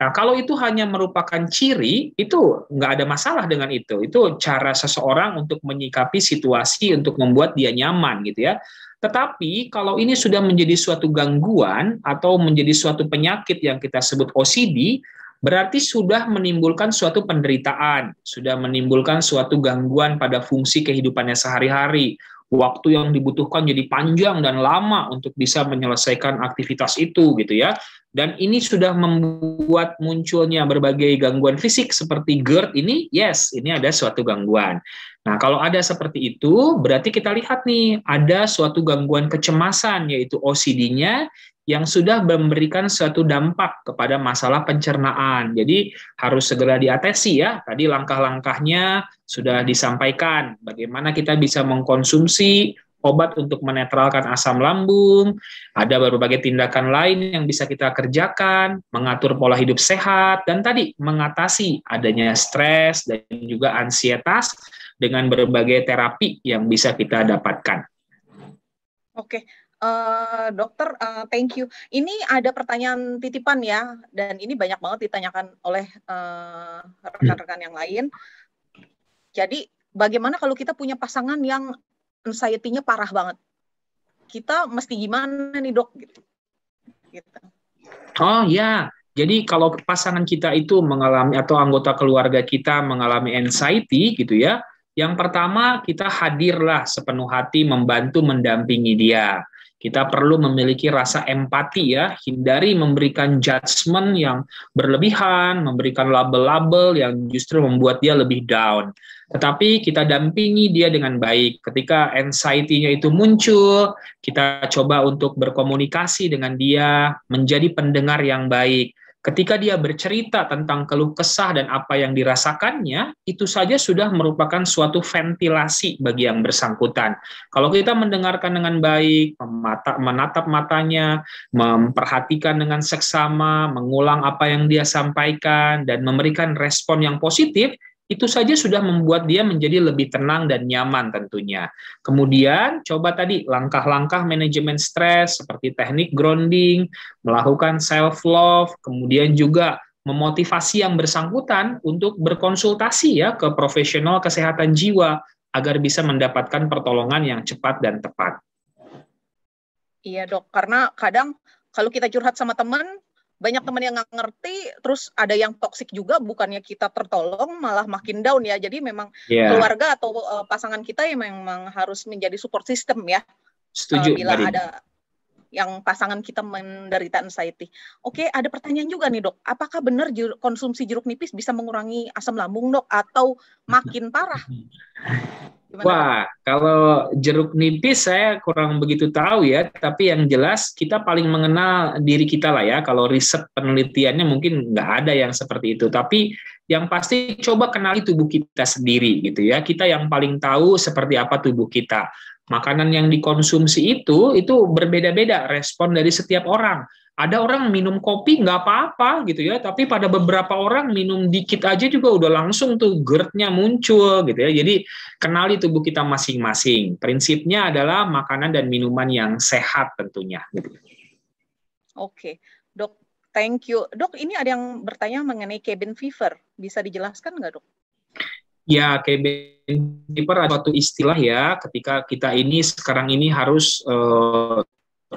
Nah, kalau itu hanya merupakan ciri, itu nggak ada masalah dengan itu. Itu cara seseorang untuk menyikapi situasi untuk membuat dia nyaman gitu ya. Tetapi kalau ini sudah menjadi suatu gangguan atau menjadi suatu penyakit yang kita sebut OCD, berarti sudah menimbulkan suatu penderitaan, sudah menimbulkan suatu gangguan pada fungsi kehidupannya sehari-hari. Waktu yang dibutuhkan jadi panjang dan lama untuk bisa menyelesaikan aktivitas itu gitu ya. Dan ini sudah membuat munculnya berbagai gangguan fisik seperti GERD ini, yes, ini ada suatu gangguan. Nah, kalau ada seperti itu, berarti kita lihat nih, ada suatu gangguan kecemasan, yaitu OCD-nya, yang sudah memberikan suatu dampak kepada masalah pencernaan. Jadi harus segera diatasi ya. Tadi langkah-langkahnya sudah disampaikan. Bagaimana kita bisa mengkonsumsi obat untuk menetralkan asam lambung, ada berbagai tindakan lain yang bisa kita kerjakan, mengatur pola hidup sehat, dan tadi mengatasi adanya stres dan juga ansietas dengan berbagai terapi yang bisa kita dapatkan. Oke. Dokter, thank you. Ini ada pertanyaan titipan ya, dan ini banyak banget ditanyakan oleh rekan-rekan yang lain. Jadi, bagaimana kalau kita punya pasangan yang anxiety-nya parah banget? Kita mesti gimana nih, Dok? Gitu. Oh ya, jadi kalau pasangan kita itu mengalami atau anggota keluarga kita mengalami anxiety gitu ya, yang pertama kita hadirlah sepenuh hati membantu mendampingi dia. Kita perlu memiliki rasa empati ya, hindari memberikan judgement yang berlebihan, memberikan label-label yang justru membuat dia lebih down. Tetapi kita dampingi dia dengan baik. Ketika anxiety-nya itu muncul, kita coba untuk berkomunikasi dengan dia, menjadi pendengar yang baik. Ketika dia bercerita tentang keluh kesah dan apa yang dirasakannya, itu saja sudah merupakan suatu ventilasi bagi yang bersangkutan. Kalau kita mendengarkan dengan baik, menatap matanya, memperhatikan dengan seksama, mengulang apa yang dia sampaikan, dan memberikan respon yang positif, itu saja sudah membuat dia menjadi lebih tenang dan nyaman tentunya. Kemudian, coba tadi langkah-langkah manajemen stres seperti teknik grounding, melakukan self-love, kemudian juga memotivasi yang bersangkutan untuk berkonsultasi ya ke profesional kesehatan jiwa agar bisa mendapatkan pertolongan yang cepat dan tepat. Iya, Dok, karena kadang kalau kita curhat sama teman, banyak teman yang nggak ngerti, terus ada yang toksik juga, bukannya kita tertolong, malah makin down ya. Jadi memang keluarga atau pasangan kita yang memang harus menjadi support system ya. Setuju, bila ada yang pasangan kita menderita anxiety. Oke, ada pertanyaan juga nih, Dok. Apakah benar konsumsi jeruk nipis bisa mengurangi asam lambung, Dok, atau makin parah? Gimana, Wah, Dok? Kalau jeruk nipis saya kurang begitu tahu ya, tapi yang jelas kita paling mengenal diri kita lah ya. Kalau riset penelitiannya mungkin nggak ada yang seperti itu, tapi yang pasti coba kenali tubuh kita sendiri gitu ya. Kita yang paling tahu seperti apa tubuh kita. Makanan yang dikonsumsi itu berbeda-beda respon dari setiap orang. Ada orang minum kopi nggak apa-apa gitu ya, tapi pada beberapa orang minum dikit aja juga udah langsung tuh GERD-nya muncul gitu ya. Jadi kenali tubuh kita masing-masing. Prinsipnya adalah makanan dan minuman yang sehat tentunya. Gitu. Oke, Dok, thank you. Dok, ini ada yang bertanya mengenai cabin fever. Bisa dijelaskan nggak, Dok? Ya, cabin fever ada suatu istilah ya, ketika kita ini sekarang ini harus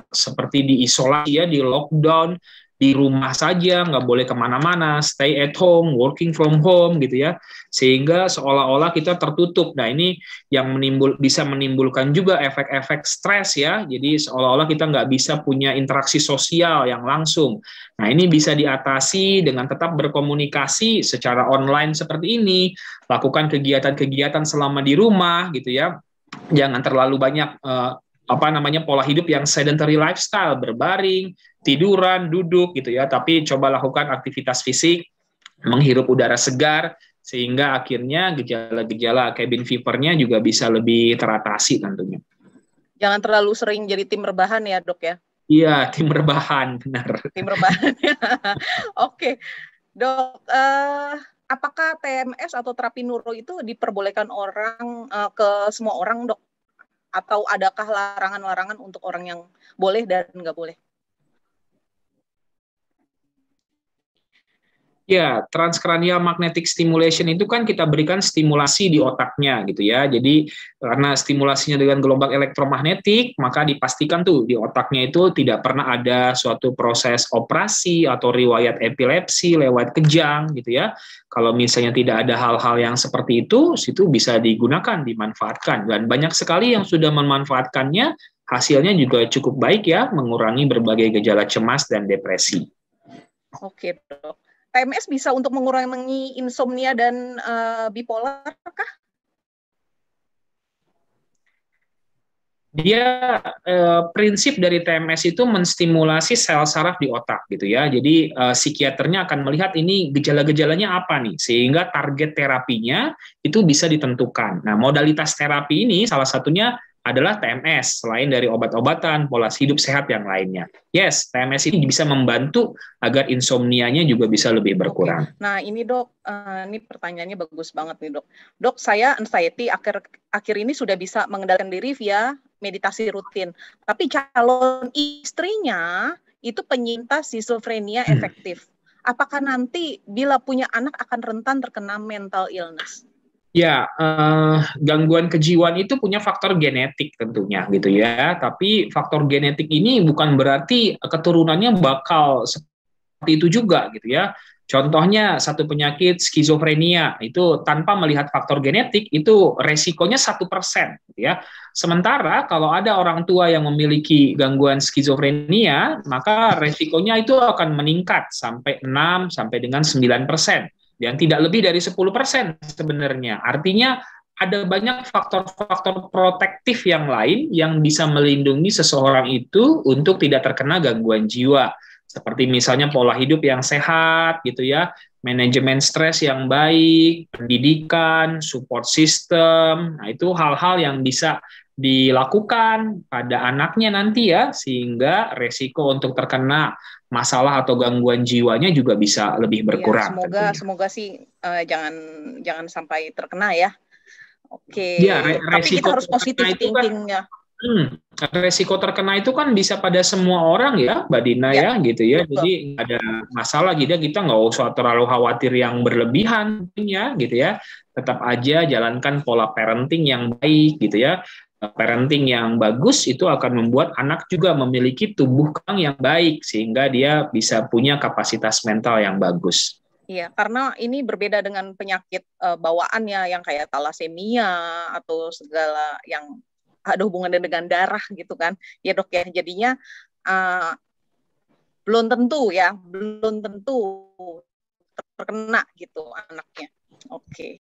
seperti diisolasi ya, di lockdown, di rumah saja, nggak boleh kemana-mana, stay at home, working from home gitu ya, sehingga seolah-olah kita tertutup. Nah ini yang bisa menimbulkan juga efek-efek stres ya, jadi seolah-olah kita nggak bisa punya interaksi sosial yang langsung. Nah ini bisa diatasi dengan tetap berkomunikasi secara online seperti ini, lakukan kegiatan-kegiatan selama di rumah gitu ya, jangan terlalu banyak pola hidup yang sedentary lifestyle, berbaring, tiduran, duduk gitu ya, tapi coba lakukan aktivitas fisik, menghirup udara segar, sehingga akhirnya gejala-gejala cabin fever-nya juga bisa lebih teratasi tentunya. Jangan terlalu sering jadi tim rebahan ya, Dok ya? Iya, tim rebahan, benar. Tim rebahan. Oke, Dok, apakah TMS atau terapi neuro itu diperbolehkan ke semua orang, Dok? Atau adakah larangan-larangan untuk orang yang boleh dan nggak boleh? Ya, transcranial magnetic stimulation itu kan kita berikan stimulasi di otaknya gitu ya. Jadi karena stimulasinya dengan gelombang elektromagnetik, maka dipastikan tuh di otaknya itu tidak pernah ada suatu proses operasi atau riwayat epilepsi lewat kejang gitu ya. Kalau misalnya tidak ada hal-hal yang seperti itu bisa digunakan, dimanfaatkan. Dan banyak sekali yang sudah memanfaatkannya, hasilnya juga cukup baik ya, mengurangi berbagai gejala cemas dan depresi. Oke, Dok. TMS bisa untuk mengurangi insomnia dan bipolar kah? Dia prinsip dari TMS itu menstimulasi sel saraf di otak gitu ya. Jadi psikiaternya akan melihat ini gejala-gejalanya apa nih, sehingga target terapinya itu bisa ditentukan. Nah, modalitas terapi ini salah satunya adalah TMS, selain dari obat-obatan, pola hidup sehat yang lainnya. Yes, TMS ini bisa membantu agar insomnianya juga bisa lebih berkurang. Nah, ini Dok, ini pertanyaannya bagus banget nih Dok. Dok, saya anxiety akhir ini sudah bisa mengendalikan diri via meditasi rutin. Tapi calon istrinya itu penyintas skizofrenia efektif. Apakah nanti bila punya anak akan rentan terkena mental illness? Ya, gangguan kejiwaan itu punya faktor genetik tentunya gitu ya. Tapi faktor genetik ini bukan berarti keturunannya bakal seperti itu juga gitu ya. Contohnya satu penyakit skizofrenia itu tanpa melihat faktor genetik itu resikonya 1% gitu ya. Sementara kalau ada orang tua yang memiliki gangguan skizofrenia, maka resikonya itu akan meningkat sampai 6 sampai dengan 9%. Dan tidak lebih dari 10% sebenarnya. Artinya ada banyak faktor-faktor protektif yang lain yang bisa melindungi seseorang itu untuk tidak terkena gangguan jiwa. Seperti misalnya pola hidup yang sehat gitu ya, manajemen stres yang baik, pendidikan, support system. Nah, itu hal-hal yang bisa dilakukan pada anaknya nanti ya, sehingga resiko untuk terkena masalah atau gangguan jiwanya juga bisa lebih berkurang. Ya, semoga sih jangan sampai terkena ya. Oke. Ya, tapi kita harus positif thinking-nya. Resiko terkena itu kan bisa pada semua orang ya, Mbak Dina ya gitu ya. Betul. Jadi nggak ada masalah gitu ya, kita nggak usah terlalu khawatir yang berlebihan ya gitu ya. Tetap aja jalankan pola parenting yang baik gitu ya. Parenting yang bagus itu akan membuat anak juga memiliki tumbuh kembang yang baik sehingga dia bisa punya kapasitas mental yang bagus. Iya, karena ini berbeda dengan penyakit bawaannya yang kayak talasemia atau segala yang ada hubungannya dengan darah gitu kan. Ya dok ya, jadinya belum tentu terkena gitu anaknya. Oke.